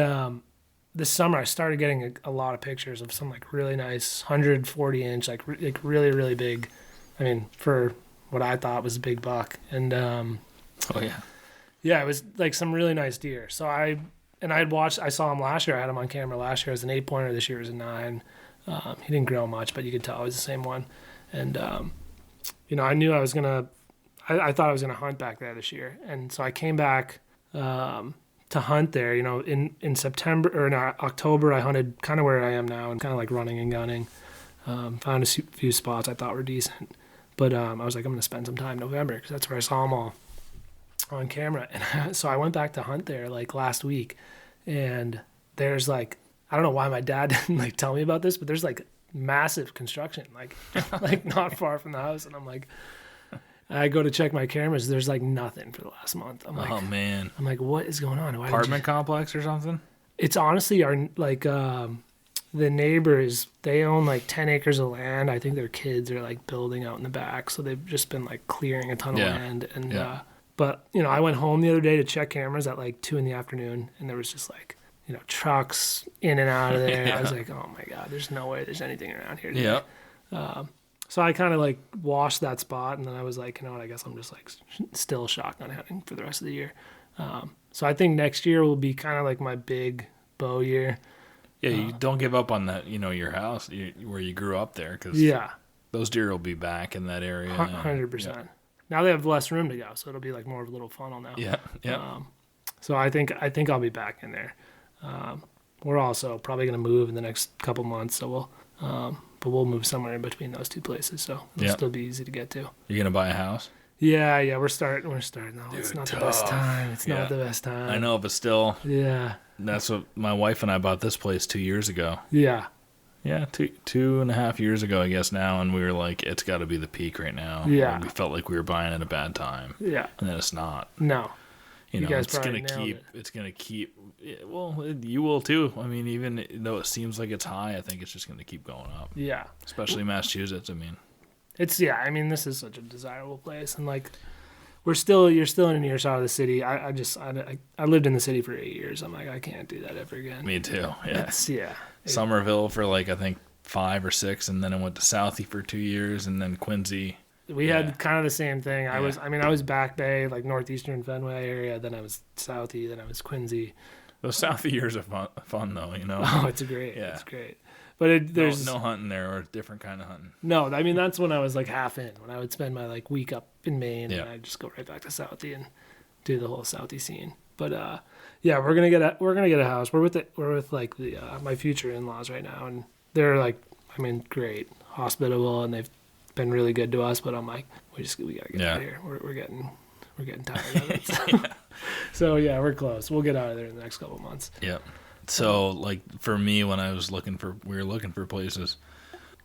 this summer I started getting a lot of pictures of some like really nice 140 inch, like really, really big. For what I thought was a big buck. And yeah, it was like some really nice deer. So I saw him last year. I had him on camera last year as an 8-pointer. This year was a 9. He didn't grow much, but you could tell he was the same one. And, I knew I thought I was going to hunt back there this year. And so I came back to hunt there, in September or in October. I hunted kind of where I am now and kind of like running and gunning. Found a few spots I thought were decent. But I was like, I'm going to spend some time in November because that's where I saw them all on camera. And so I went back to hunt there like last week, and there's like, I don't know why my dad didn't like tell me about this, but there's like massive construction, like not far from the house. And I'm like, I go to check my cameras. There's like nothing for the last month. I'm like, oh man. I'm like, what is going on? Apartment complex or something? It's honestly the neighbors, they own like 10 acres of land. I think their kids are like building out in the back. So they've just been like clearing a ton of land. And, but I went home the other day to check cameras at like 2 p.m. and there was just like, trucks in and out of there. I was like, oh my God, there's no way there's anything around here today. Yeah. So I kind of like washed that spot, and then I was like, I guess I'm just like still shotgun hunting for the rest of the year. So I think next year will be kind of like my big bow year. Yeah, you don't give up on that, your house where you grew up there, because those deer will be back in that area. 100%. Yeah. Now they have less room to go, so it'll be like more of a little funnel now. Yeah. So I think I'll be back in there. We're also probably going to move in the next couple months, so we'll move somewhere in between those two places, so it'll still be easy to get to. You're gonna buy a house? Yeah, we're starting. No, dude, it's not the best time. Not the best time. I know, but still. Yeah. That's what my wife and I bought this place 2 years ago. Yeah. Yeah, 2.5 years ago, I guess now, and we were like, it's got to be the peak right now. Yeah. And we felt like we were buying at a bad time. Yeah. And then it's not. No. It's gonna keep. Well, you will too. Even though it seems like it's high, I think it's just gonna keep going up. Yeah. Especially Massachusetts. It's this is such a desirable place, and like you're still in earshot of the city. I lived in the city for 8 years. I'm like, I can't do that ever again. Me too. Yeah. Somerville for like I think 5 or 6, and then I went to Southie for 2 years, and then Quincy. We had kind of the same thing. I was Back Bay, like Northeastern Fenway area. Then I was Southie. Then I was Quincy. Those Southie years are fun though, Oh, it's great. Yeah. It's great. But there's no hunting there, or a different kind of hunting. No, that's when I was like half in. When I would spend my like week up in Maine, and I'd just go right back to Southie and do the whole Southie scene. But we're gonna get a house. We're with like the my future in-laws right now, and they're like, great, hospitable, and they've been really good to us. But I'm like, we gotta get out of here. We're getting tired of it. So we're close. We'll get out of there in the next couple of months. Yeah. So like for me, when we were looking for places,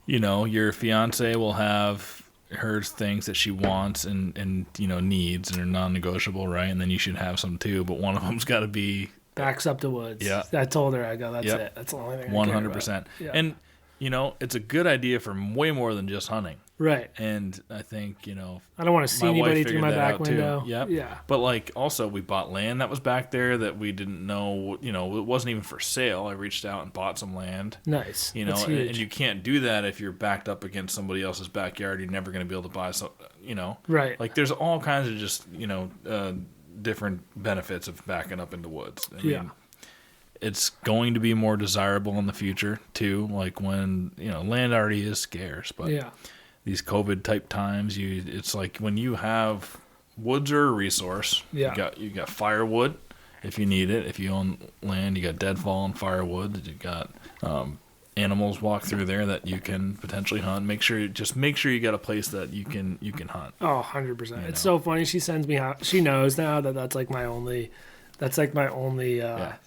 your fiance will have her things that she wants and needs and are non-negotiable, right? And then you should have some too, but one of them's got to be backs up the woods. Yeah. I told her, I go, that's it. That's the only thing. 100%. Yeah. And it's a good idea for way more than just hunting. Right. And I think, I don't want to see anybody through my back window. Yep. Yeah. But like also we bought land that was back there that we didn't know, it wasn't even for sale. I reached out and bought some land. Nice. That's and huge. you can't do that if you're backed up against somebody else's backyard. You're never going to be able to buy some, Right. Like there's all kinds of just, different benefits of backing up into woods. I mean, it's going to be more desirable in the future too. Like when, land already is scarce, but these COVID type times, it's like when you have woods are a resource. Yeah. You got firewood if you need it. If you own land, you got deadfall and firewood. You got animals walk through there that you can potentially hunt. Make sure you got a place that you can hunt. Oh, 100%. It's so funny. She sends me out. She knows now that's like my only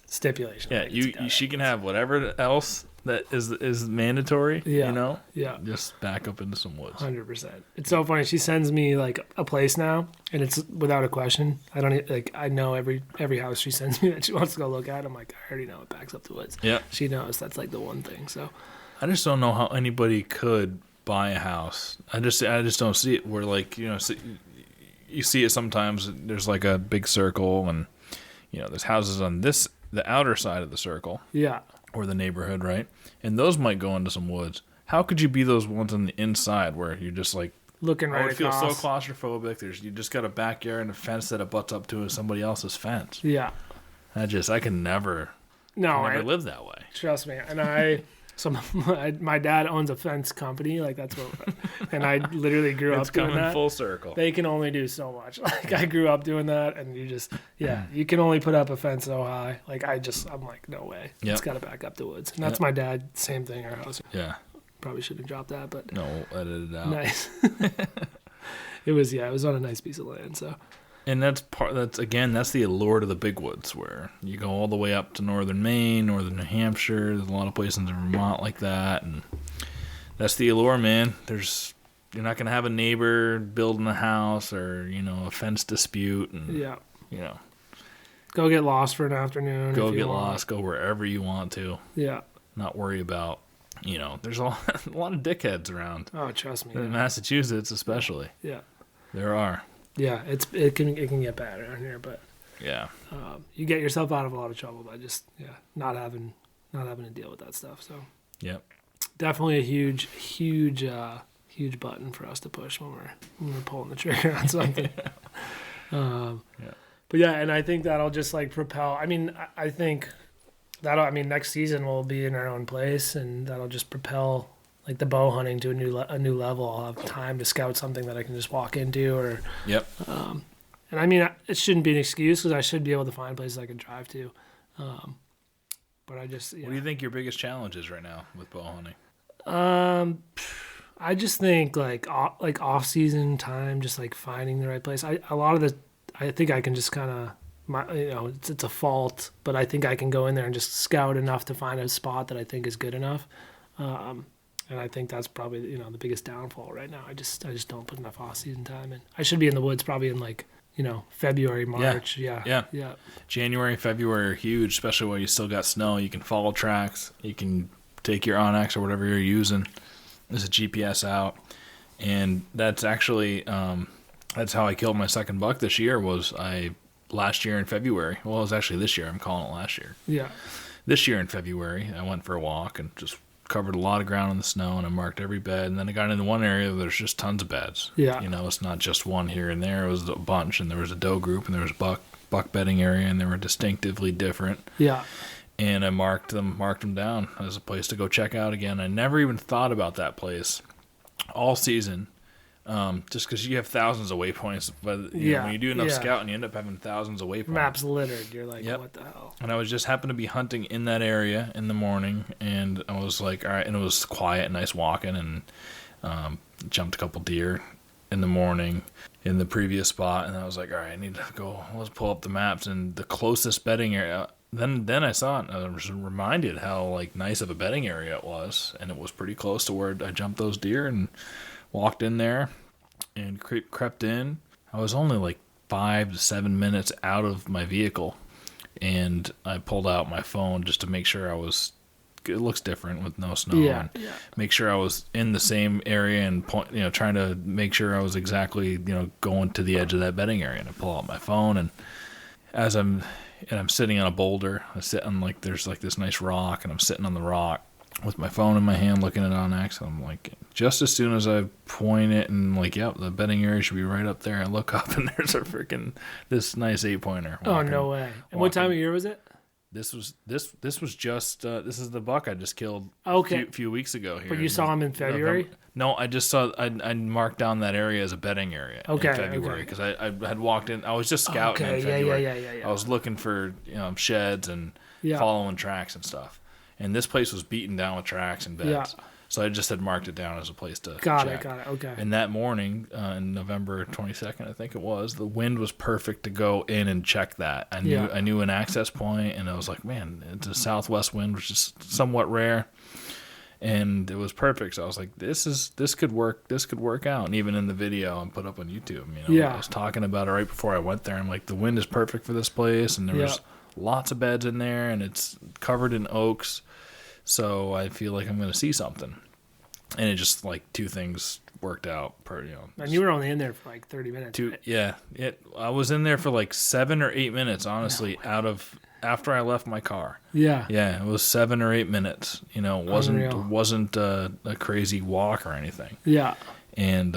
stipulation. Yeah, she can have whatever else that is mandatory. Yeah. Just back up into some woods. 100%. It's so funny. She sends me like a place now, and it's without a question. I know every house she sends me that she wants to go look at. I'm like, I already know it backs up the woods. Yeah. She knows that's like the one thing. So I just don't know how anybody could buy a house. I just don't see it where like you see it sometimes. There's like a big circle and. There's houses on the outer side of the circle. Yeah. Or the neighborhood, right? And those might go into some woods. How could you be those ones on the inside where you're just like looking right across? I would feel so claustrophobic. You just got a backyard and a fence that abuts up to somebody else's fence. Yeah. I can never live that way. Trust me. And my dad owns a fence company, like that's what, and I literally grew up doing that. It's coming full circle. They can only do so much. Like I grew up doing that, and you can only put up a fence so high. Like I'm like, no way. Yep. It's got to back up the woods, and that's my dad. Same thing. Our house. Yeah. Probably shouldn't have dropped that, but no, edit it out. Nice. It was on a nice piece of land, so. And that's the allure to the big woods where you go all the way up to northern Maine, northern New Hampshire. There's a lot of places in Vermont like that, and that's the allure, man. You're not gonna have a neighbor building a house or a fence dispute, and go get lost for an afternoon. Go wherever you want to. Yeah. Not worry about There's a lot of dickheads around. Oh, trust me. In Massachusetts, especially. Yeah. There are. Yeah, it can get bad around here, but you get yourself out of a lot of trouble by just not having to deal with that stuff. So definitely a huge button for us to push when we're pulling the trigger on something. But and I think that'll just like propel. I mean, I think next season we'll be in our own place, and that'll just propel. Like the bow hunting to a new level. I'll have time to scout something that I can just walk into, or and I mean it shouldn't be an excuse because I should be able to find places I can drive to, but I just. What do you think your biggest challenge is right now with bow hunting? I just think like off season time, just like finding the right place. I think I can just kind of it's a fault, but I think I can go in there and just scout enough to find a spot that I think is good enough. And I think that's probably the biggest downfall right now. I just don't put enough off-season time in. I should be in the woods probably in like February, March. Yeah. January, February are huge, especially when you still got snow. You can follow tracks. You can take your Onyx or whatever you're using as a GPS out, and that's actually that's how I killed my second buck this year. Last year in February. Well, it was actually this year. I'm calling it last year. Yeah. This year in February, I went for a walk and just covered a lot of ground in the snow, and I marked every bed. And then I got into one area where there's just tons of beds. Yeah. It's not just one here and there. It was a bunch, and there was a doe group, and there was a buck bedding area, and they were distinctively different. Yeah. And I marked them down as a place to go check out again. I never even thought about that place all season. Just because you have thousands of waypoints, but when you do enough scouting, you end up having thousands of waypoints. Maps littered. You're like, what the hell? And I was just happened to be hunting in that area in the morning, and I was like, all right, and it was quiet, nice walking, and jumped a couple deer in the morning in the previous spot, and I was like, all right, I need to go. Let's pull up the maps, and the closest bedding area. Then I saw it, and I was reminded how like nice of a bedding area it was, and it was pretty close to where I jumped those deer and. Walked in there and crept in. I was only like 5 to 7 minutes out of my vehicle, and I pulled out my phone just to make sure I was looks different with no snow. Yeah, And make sure I was in the same area and trying to make sure I was exactly going to the edge of that bedding area. And I pull out my phone, and as I'm sitting on a boulder, I sit on there's this nice rock, and I'm sitting on the rock with my phone in my hand looking at OnX. I'm like, just as soon as I point it and yep, the bedding area should be right up there, I look up and there's this nice 8-pointer. Oh, no way. And what time of year was it? This was just this is the buck I just killed a few weeks ago here. But you saw him in February? November. No, I just saw I marked down that area as a bedding area in February because I had walked in. I was just scouting in February. Yeah. I was looking for sheds and following tracks and stuff. And this place was beaten down with tracks and beds. Yeah. So I just had marked it down as a place to check. Got it. Okay. And that morning, in November 22nd, I think it was, the wind was perfect to go in and check that. I knew an access point, and I was like, man, it's a southwest wind, which is somewhat rare. And it was perfect. So I was like, this could work. This could work out. And even in the video I put up on YouTube, I was talking about it right before I went there. I'm like, the wind is perfect for this place, and there was lots of beds in there, and it's covered in oaks. So I feel like I'm going to see something. And it just two things worked out. And you were only in there for 30 minutes. Right? Yeah. I was in there for 7 or 8 minutes, honestly, after I left my car. Yeah. Yeah, it was 7 or 8 minutes. It wasn't a crazy walk or anything. Yeah. And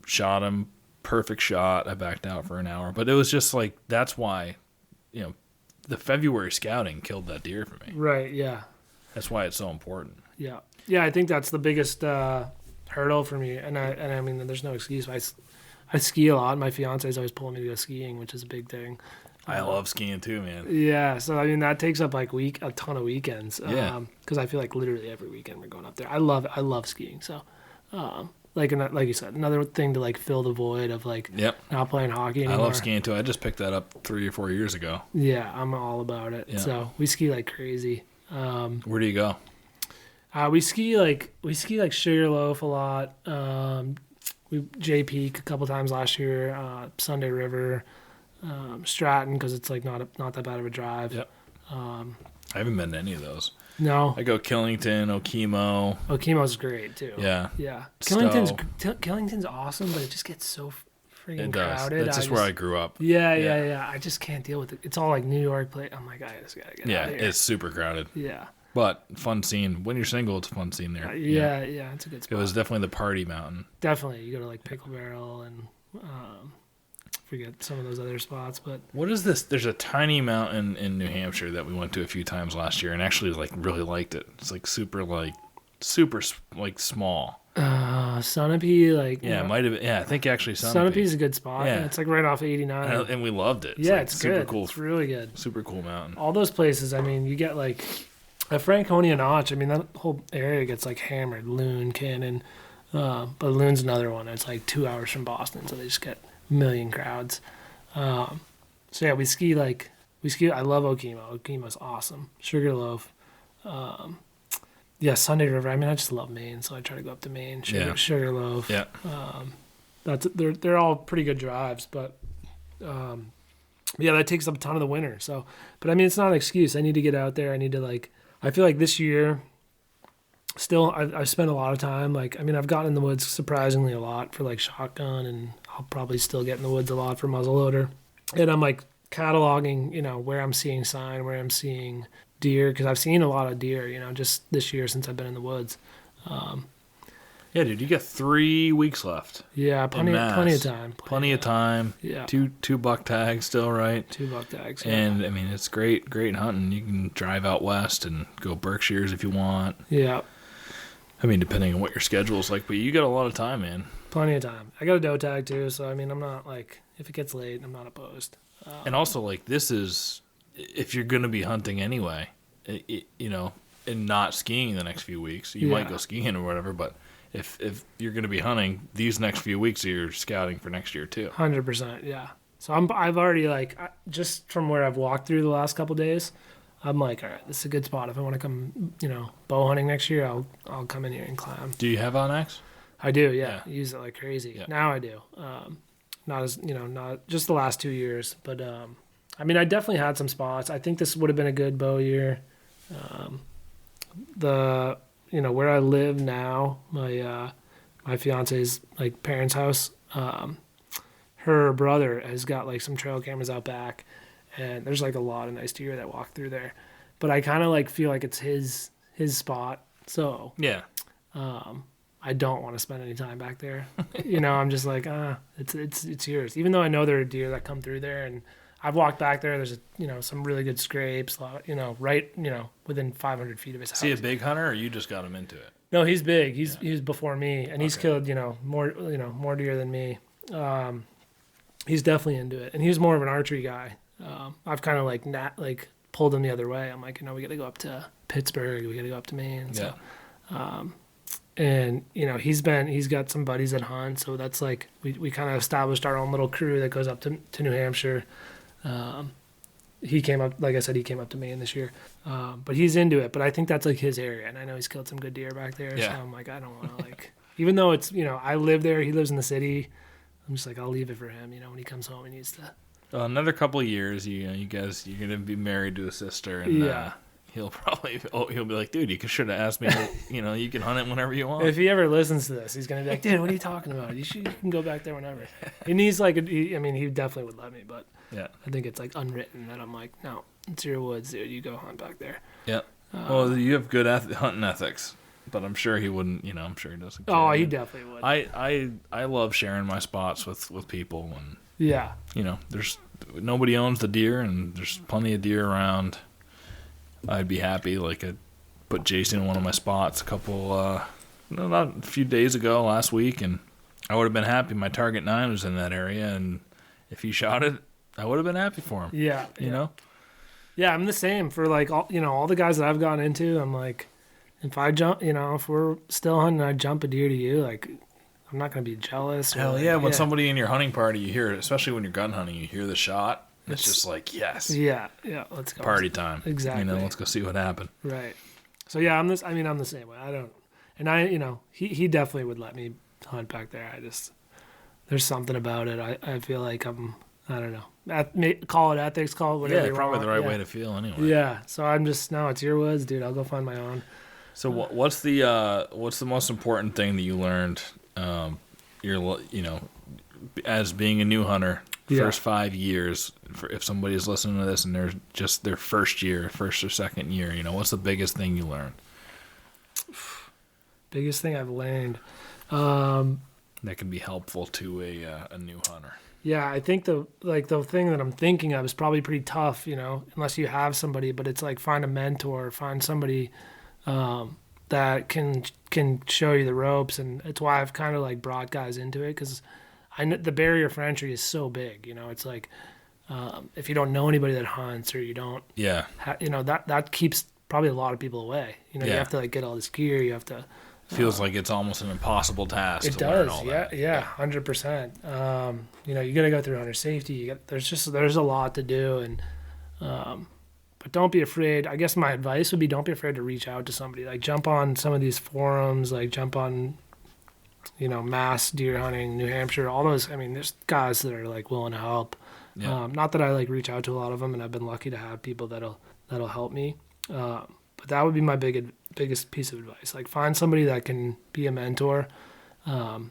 shot him. Perfect shot. I backed out for an hour. But it was just that's why, the February scouting killed that deer for me. Right, yeah. That's why it's so important. Yeah. Yeah, I think that's the biggest hurdle for me. And I mean, there's no excuse. I ski a lot. My fiance is always pulling me to go skiing, which is a big thing. I love skiing too, man. Yeah. So, I mean, that takes up a ton of weekends. Yeah. Because I feel like literally every weekend we're going up there. I love it. I love skiing. So, like you said, another thing to fill the void of not playing hockey anymore. I love skiing too. I just picked that up 3 or 4 years ago. Yeah, I'm all about it. Yeah. So we ski like crazy. Where do you go? We ski Sugarloaf a lot. We J-Peak a couple times last year. Sunday River, Stratton because it's not that bad of a drive. Yep. I haven't been to any of those. No. I go Killington, Okemo. Okemo's great too. Yeah. Yeah. Killington's awesome, but it just gets so freaking crowded. That's just where I grew up. Yeah. I just can't deal with it. It's all New York play. I'm like, I just gotta get out of here. It's super crowded. Yeah. But fun scene. When you're single, it's a fun scene there. Yeah, it's a good spot. It was definitely the party mountain. Definitely. You go to Pickle Barrel and forget some of those other spots. But what is this? There's a tiny mountain in New Hampshire that we went to a few times last year and actually really liked it. It's super small. Sunapee, it might have. Yeah, I think actually Sunapee's a good spot. Yeah, it's right off 89, and we loved it. It's super good. cool. It's really good. Super cool mountain. All those places. I mean, you get at Franconia Notch. I mean, that whole area gets hammered. Loon, Cannon, but Loon's another one. It's 2 hours from Boston, so they just get a million crowds. So yeah, we ski. I love Okemo. Okemo's awesome. Sugarloaf. Yeah, Sunday River. I mean, I just love Maine, so I try to go up to Maine. Sugarloaf. Yeah. They're all pretty good drives, but that takes up a ton of the winter. So, but I mean, it's not an excuse. I need to get out there. I need to I feel like this year, still, I've spent a lot of time. I've gotten in the woods surprisingly a lot for shotgun, and I'll probably still get in the woods a lot for muzzleloader. And I'm cataloging, where I'm seeing sign, where I'm seeing deer, because I've seen a lot of deer, just this year since I've been in the woods. Yeah, dude, you got 3 weeks left. Yeah, plenty of time. Plenty of time. Yeah. Two buck tags still, right? 2 buck tags. Yeah. And I mean, it's great hunting. You can drive out west and go Berkshires if you want. Yeah. I mean, depending on what your schedule is like, but you got a lot of time, man. Plenty of time. I got a doe tag too, so I mean, I'm not if it gets late, I'm not opposed. And also, this is if you're going to be hunting anyway, and not skiing the next few weeks. You might go skiing or whatever, but if you're going to be hunting these next few weeks, you're scouting for next year too. 100%, yeah. So I've already just from where I've walked through the last couple of days, I'm all right, this is a good spot. If I want to come, bow hunting next year, I'll come in here and climb. Do you have OnX? I do, yeah. I use it like crazy. Yeah. Now I do. Not as not just the last 2 years, but I mean, I definitely had some spots. I think this would have been a good bow year. where I live now, my fiance's like parents' house, her brother has got like some trail cameras out back, and there's like a lot of nice deer that walk through there. But I kind of like feel like it's his spot, so Yeah. I don't want to spend any time back there. I'm just like, it's yours. Even though I know there are deer that come through there, and I've walked back there. There's some really good scrapes, right, within 500 feet of his house. Is he a big hunter, or you just got him into it? No, he's big. He was before me, and he's killed more deer than me. He's definitely into it, and he was more of an archery guy. I've kind of like pulled him the other way. I'm like, we got to go up to Pittsburgh. We got to go up to Maine. So, and he's got some buddies that hunt, so that's like we kind of established our own little crew that goes up to New Hampshire. He came up, like I said, to Maine this year, but he's into it. But I think that's like his area, and I know he's killed some good deer back there. Yeah. So I'm like, I don't want to even though it's I live there, he lives in the city. I'm just like, I'll leave it for him. When he comes home, he needs to. Another couple of years, you guys, you're gonna be married to a sister, and he'll be like, dude, you should have asked me. You can hunt it whenever you want. If he ever listens to this, he's gonna be like, dude, what are you talking about? You can go back there whenever. And he's like, he definitely would let me, but yeah, I think it's like unwritten that I'm like, no, it's your woods, dude. You go hunt back there. Yeah. Well, you have good hunting ethics, but I'm sure he wouldn't. I'm sure he doesn't care. Oh, he definitely would. I love sharing my spots with people, and yeah, there's nobody owns the deer, and there's plenty of deer around. I'd be happy. Like I put Jason in one of my spots not a few days ago, last week, and I would have been happy. My target 9 was in that area, and if he shot it, I would have been happy for him. Yeah, Yeah, I'm the same for like all the guys that I've gone into. I'm like, if I jump, if we're still hunting, I jump a deer to you, like I'm not gonna be jealous. Hell yeah! When somebody in your hunting party, you hear it, especially when you're gun hunting, you hear the shot. It's just like, yes. Yeah, let's go. Party time. Exactly. Let's go see what happened. Right. So yeah, I'm the same way. I don't, and he definitely would let me hunt back there. There's something about it. I feel like I don't know. Call it ethics, call it whatever. Yeah, probably the right way to feel anyway. Yeah. So I'm just, no, it's your woods, dude. I'll go find my own. So what's the most important thing that you learned, as being a new hunter? First 5 years, if somebody is listening to this and they're just their first or second year, what's the biggest thing you learned? Biggest thing I've learned. That can be helpful to a new hunter. Yeah, I think the thing that I'm thinking of is probably pretty tough, unless you have somebody, but it's like find a mentor, find somebody that can show you the ropes, and it's why I've kind of like brought guys into it, because the barrier for entry is so big. It's like if you don't know anybody that hunts, or you don't, that keeps probably a lot of people away. You have to like get all this gear. You have to. Feels like it's almost an impossible task. It does, yeah, 100%. You got to go through hunter safety. There's a lot to do, and but don't be afraid. I guess my advice would be, don't be afraid to reach out to somebody. Like jump on some of these forums, like jump on. Mass deer hunting, New Hampshire, all those. There's guys that are like willing to help. Yeah. Not that I like reach out to a lot of them, and I've been lucky to have people that'll help me. But that would be my biggest piece of advice. Like find somebody that can be a mentor. And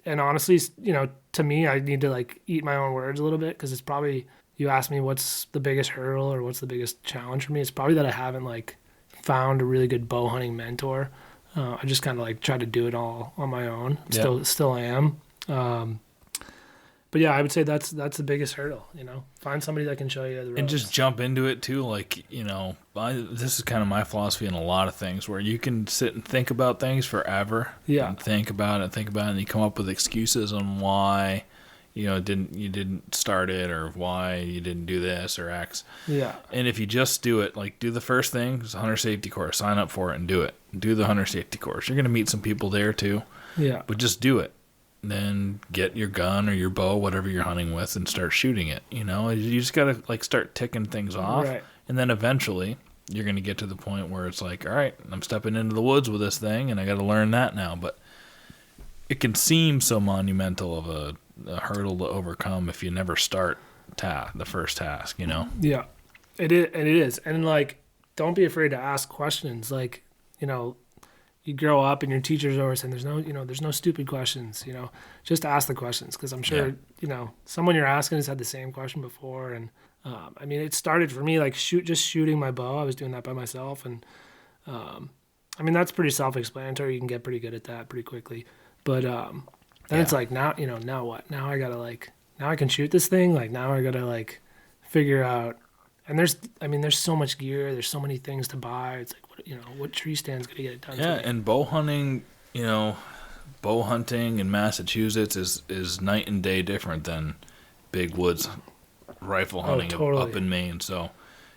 honestly, to me, I need to like eat my own words a little bit, because it's probably, you ask me what's the biggest hurdle or what's the biggest challenge for me. It's probably that I haven't like found a really good bow hunting mentor. I just kind of like try to do it all on my own. Still am. But yeah, I would say that's the biggest hurdle. Find somebody that can show you the ropes. And just jump into it too. Like this is kind of my philosophy in a lot of things, where you can sit and think about things forever. Yeah. And think about it, and you come up with excuses on why you didn't start it, or why you didn't do this or X. Yeah. And if you just do it, like do the first thing, it's a hunter safety course, sign up for it and do it. Do the hunter safety course. You're going to meet some people there too. Yeah. But just do it. Then get your gun or your bow, whatever you're hunting with, and start shooting it. You just got to like start ticking things off. Right. And then eventually you're going to get to the point where it's like, all right, I'm stepping into the woods with this thing, and I got to learn that now. But it can seem so monumental of a hurdle to overcome if you never start the first task, Yeah, it is. And like, don't be afraid to ask questions. Like, you know, you grow up and your teachers are always saying there's no stupid questions, just ask the questions, because I'm sure someone you're asking has had the same question before. And I mean, it started for me like just shooting my bow. I was doing that by myself, and I mean, that's pretty self-explanatory. You can get pretty good at that pretty quickly. But then it's like, now what? Now I gotta now I can shoot this thing. Like, now I gotta figure out. And there's so much gear. There's so many things to buy. It's like, what tree stand's gonna get it done? Yeah, and bow hunting, bow hunting in Massachusetts is night and day different than big woods rifle hunting up in Maine. So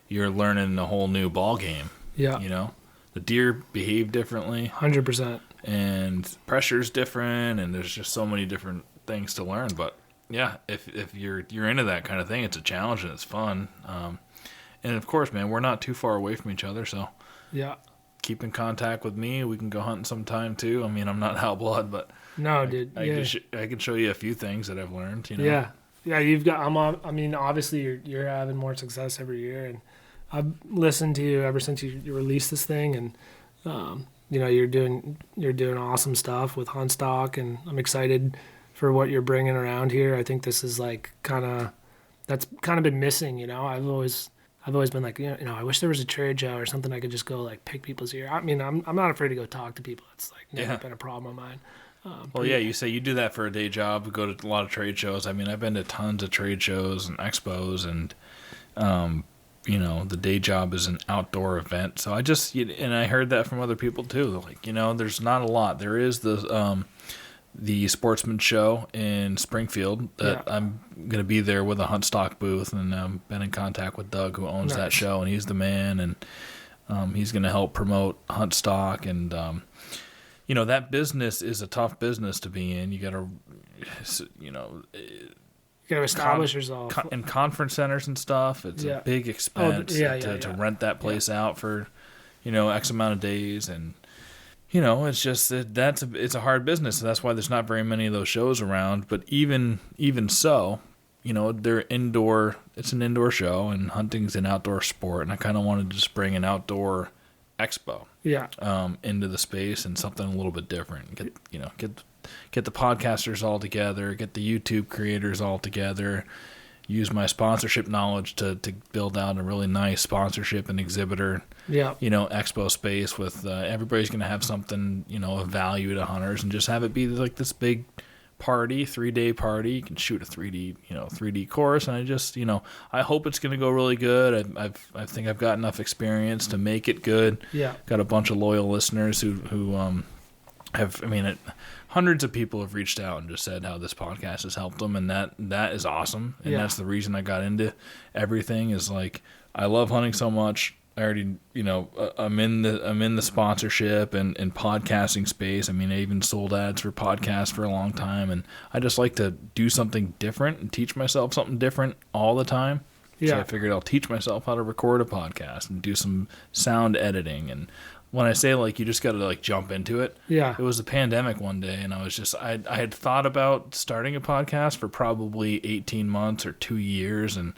you're learning a whole new ball game. Yeah. The deer behave differently. 100%. And pressure's different, and there's just so many different things to learn. But yeah, if you're into that kind of thing, it's a challenge and it's fun. And of course, man, we're not too far away from each other, so yeah, keep in contact with me. We can go hunting sometime too. I mean, I'm not Outblood, but no, dude, I can show you a few things that I've learned. Yeah, you've got. I mean, obviously, you're having more success every year, and I've listened to you ever since you released this thing, and you're doing awesome stuff with hunt stock, and I'm excited for what you're bringing around here. I think this is that's kind of been missing. I've always been like, I wish there was a trade show or something I could just go pick people's ear. I mean, I'm not afraid to go talk to people. It's never been a problem of mine. Well, yeah, you say you do that for a day job. You go to a lot of trade shows. I mean, I've been to tons of trade shows and expos, and the day job is an outdoor event. So and I heard that from other people too. There's not a lot. There is the Sportsman show in Springfield that I'm going to be there with a hunt stock booth, and I've been in contact with Doug, who owns that show, and he's the man, and he's going to help promote hunt stock. And that business is a tough business to be in. You got to establish yourself in conference centers and stuff. It's a big expense to rent that place out for X amount of days, and it's just it's a hard business. So that's why there's not very many of those shows around. But even so, they're indoor. It's an indoor show, and hunting's an outdoor sport. And I kind of wanted to just bring an outdoor expo, into the space, and something a little bit different. Get the podcasters all together, get the YouTube creators all together. Use my sponsorship knowledge to build out a really nice sponsorship and exhibitor, expo space with everybody's going to have something, of value to hunters, and just have it be like this big party, 3-day party. You can shoot a 3D course, and I hope it's going to go really good. I think I've got enough experience to make it good. Yeah. Got a bunch of loyal listeners who hundreds of people have reached out and just said how this podcast has helped them, and that is awesome. And that's the reason I got into everything, is I love hunting so much. I already, I'm in the sponsorship and podcasting space. I mean, I even sold ads for podcasts for a long time, and I just like to do something different and teach myself something different all the time. So I figured I'll teach myself how to record a podcast and do some sound editing. And when I say you just got to jump into it, it was a pandemic one day, and I was just I had thought about starting a podcast for probably 18 months or 2 years, and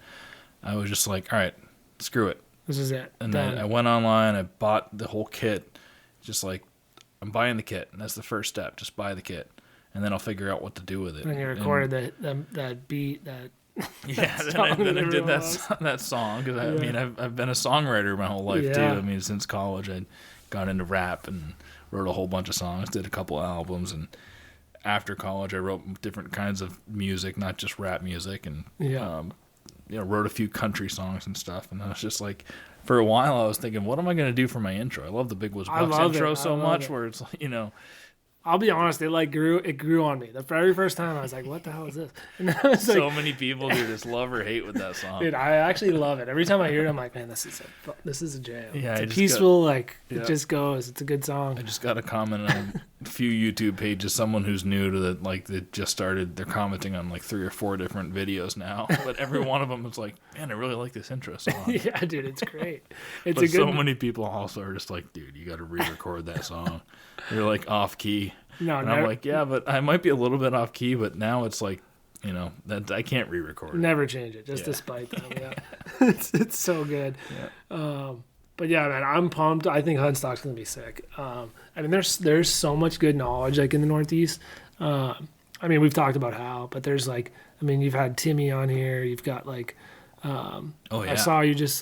I was just like, all right, screw it. This is it. And then I went online, I bought the whole kit, just I'm buying the kit, and that's the first step. Just buy the kit, and then I'll figure out what to do with it. And you recorded that beat, that then I did that song, because I've been a songwriter my whole life too. I mean, since college I got into rap and wrote a whole bunch of songs, did a couple of albums, and after college I wrote different kinds of music, not just rap music, and wrote a few country songs and stuff. And I was just for a while I was thinking, what am I going to do for my intro? I love the Big Woods Bucks intro so much, where it's I'll be honest, it grew on me. The very first time I was like, what the hell is this? And I was so many people do this love or hate with that song. Dude, I actually love it. Every time I hear it, I'm like, man, this is a jam. Yeah, it's peaceful, it just goes. It's a good song. I just got a comment on a few YouTube pages, someone who's new to the, they just started, they're commenting on 3 or 4 different videos now, but every one of them is man, I really like this intro song. Yeah, dude, it's great. But so many people also are just dude, you got to re-record that song. You're off key. No, and I'm yeah, but I might be a little bit off key, but now it's that I can't re-record. Never change it, just despite them. Yeah, it's so good. Yeah. But yeah, man, I'm pumped. I think hunt stock's gonna be sick. I mean, there's so much good knowledge like in the Northeast. I mean, we've talked about how, but there's like, I mean, you've had Timmy on here. You've got like, I saw you just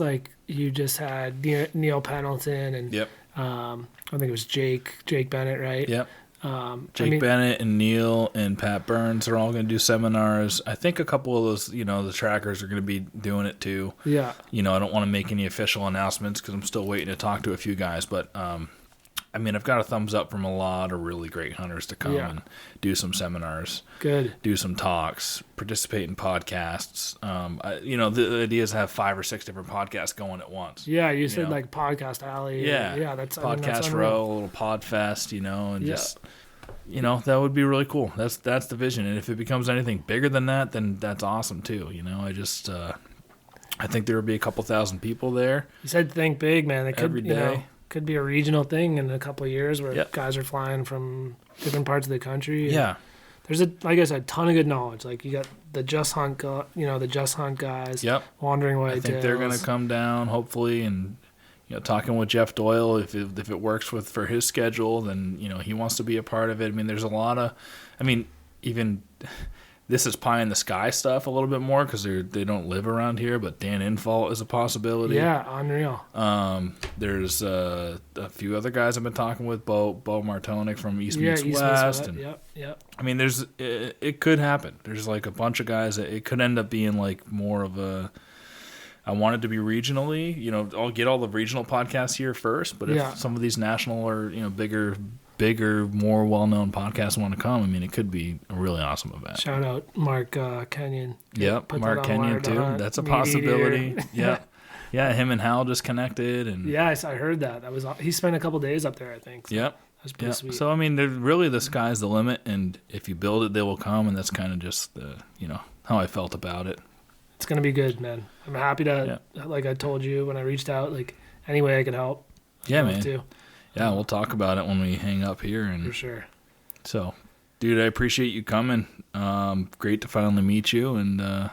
had Neil Pendleton and Yep. I think it was Jake Bennett, right? Yep. Jake Bennett and Neil and Pat Burns are all going to do seminars. I think a couple of those, the trackers are going to be doing it too. Yeah. I don't want to make any official announcements because I'm still waiting to talk to a few guys. But, I mean, I've got a thumbs up from a lot of really great hunters to come and do some seminars. Good. Do some talks, participate in podcasts. The idea is to have 5 or 6 different podcasts going at once. Yeah, you said like Podcast Alley. Yeah. Yeah, that's Podcast Row, a little pod fest, and just, that would be really cool. That's the vision. And if it becomes anything bigger than that, then that's awesome too. I think there would be a couple thousand people there. You said think big, man. It could, every day. Could be a regional thing in a couple of years where guys are flying from different parts of the country. Yeah. There's like I said, a ton of good knowledge. Like you got the Just Hunt, the Just Hunt guys. Yep. Wandering Whitetails. I think they're going to come down hopefully, and talking with Jeff Doyle, if it works for his schedule, then he wants to be a part of it. I mean, there's a lot of, even. This is pie in the sky stuff a little bit more because they don't live around here, but Dan Infalt is a possibility. Yeah, unreal. There's a few other guys I've been talking with, Bo Martonic from East Meets West. And, yep. I mean, it could happen. There's like a bunch of guys that it could end up being like more of a. I want it to be regionally. I'll get all the regional podcasts here first, but if some of these national or bigger, more well-known podcasts want to come, I mean, it could be a really awesome event. Shout out Mark Kenyon. Yep, Mark Kenyon too. That's a possibility. Yeah. Yeah, him and Hal just connected. And yes, I heard that. He spent a couple days up there, I think. So yep. That's pretty sweet. So, I mean, really the sky's the limit, and if you build it, they will come, and that's kind of just how I felt about it. It's going to be good, man. I'm happy to, like I told you when I reached out, like any way I could help. Yeah, man. Yeah, we'll talk about it when we hang up here. And for sure. So, dude, I appreciate you coming. Great to finally meet you, and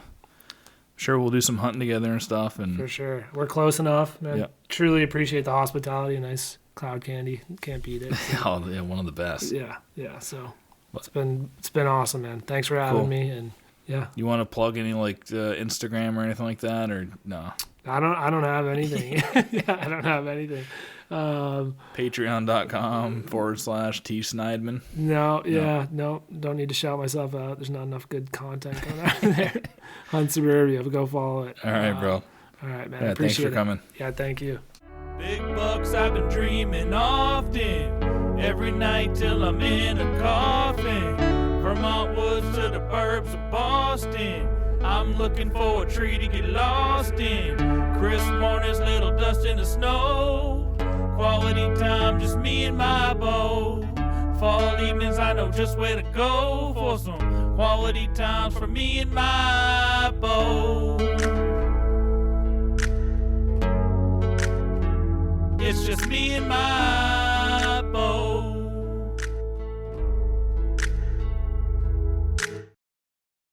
sure we'll do some hunting together and stuff. And for sure. We're close enough, man. Yep. Truly appreciate the hospitality. Nice cloud candy. Can't beat it. So. Oh, yeah, one of the best. Yeah. So it's been awesome, man. Thanks for having me. And yeah. You want to plug any Instagram or anything like that, or no? I don't have anything. I don't have anything. Patreon.com/T Snydeman. No, don't need to shout myself out. There's not enough good content going out there. Hunt Suburbia, go follow it. All right, bro. All right, man. Yeah, appreciate thanks for coming. Yeah, thank you. Big bucks I've been dreaming often, every night till I'm in a coffin. Vermont woods to the burbs of Boston, I'm looking for a tree to get lost in. Crisp mornings, little dust in the snow. Quality time, just me and my bow. Fall evenings, I know just where to go for some quality times for me and my bow. It's just me and my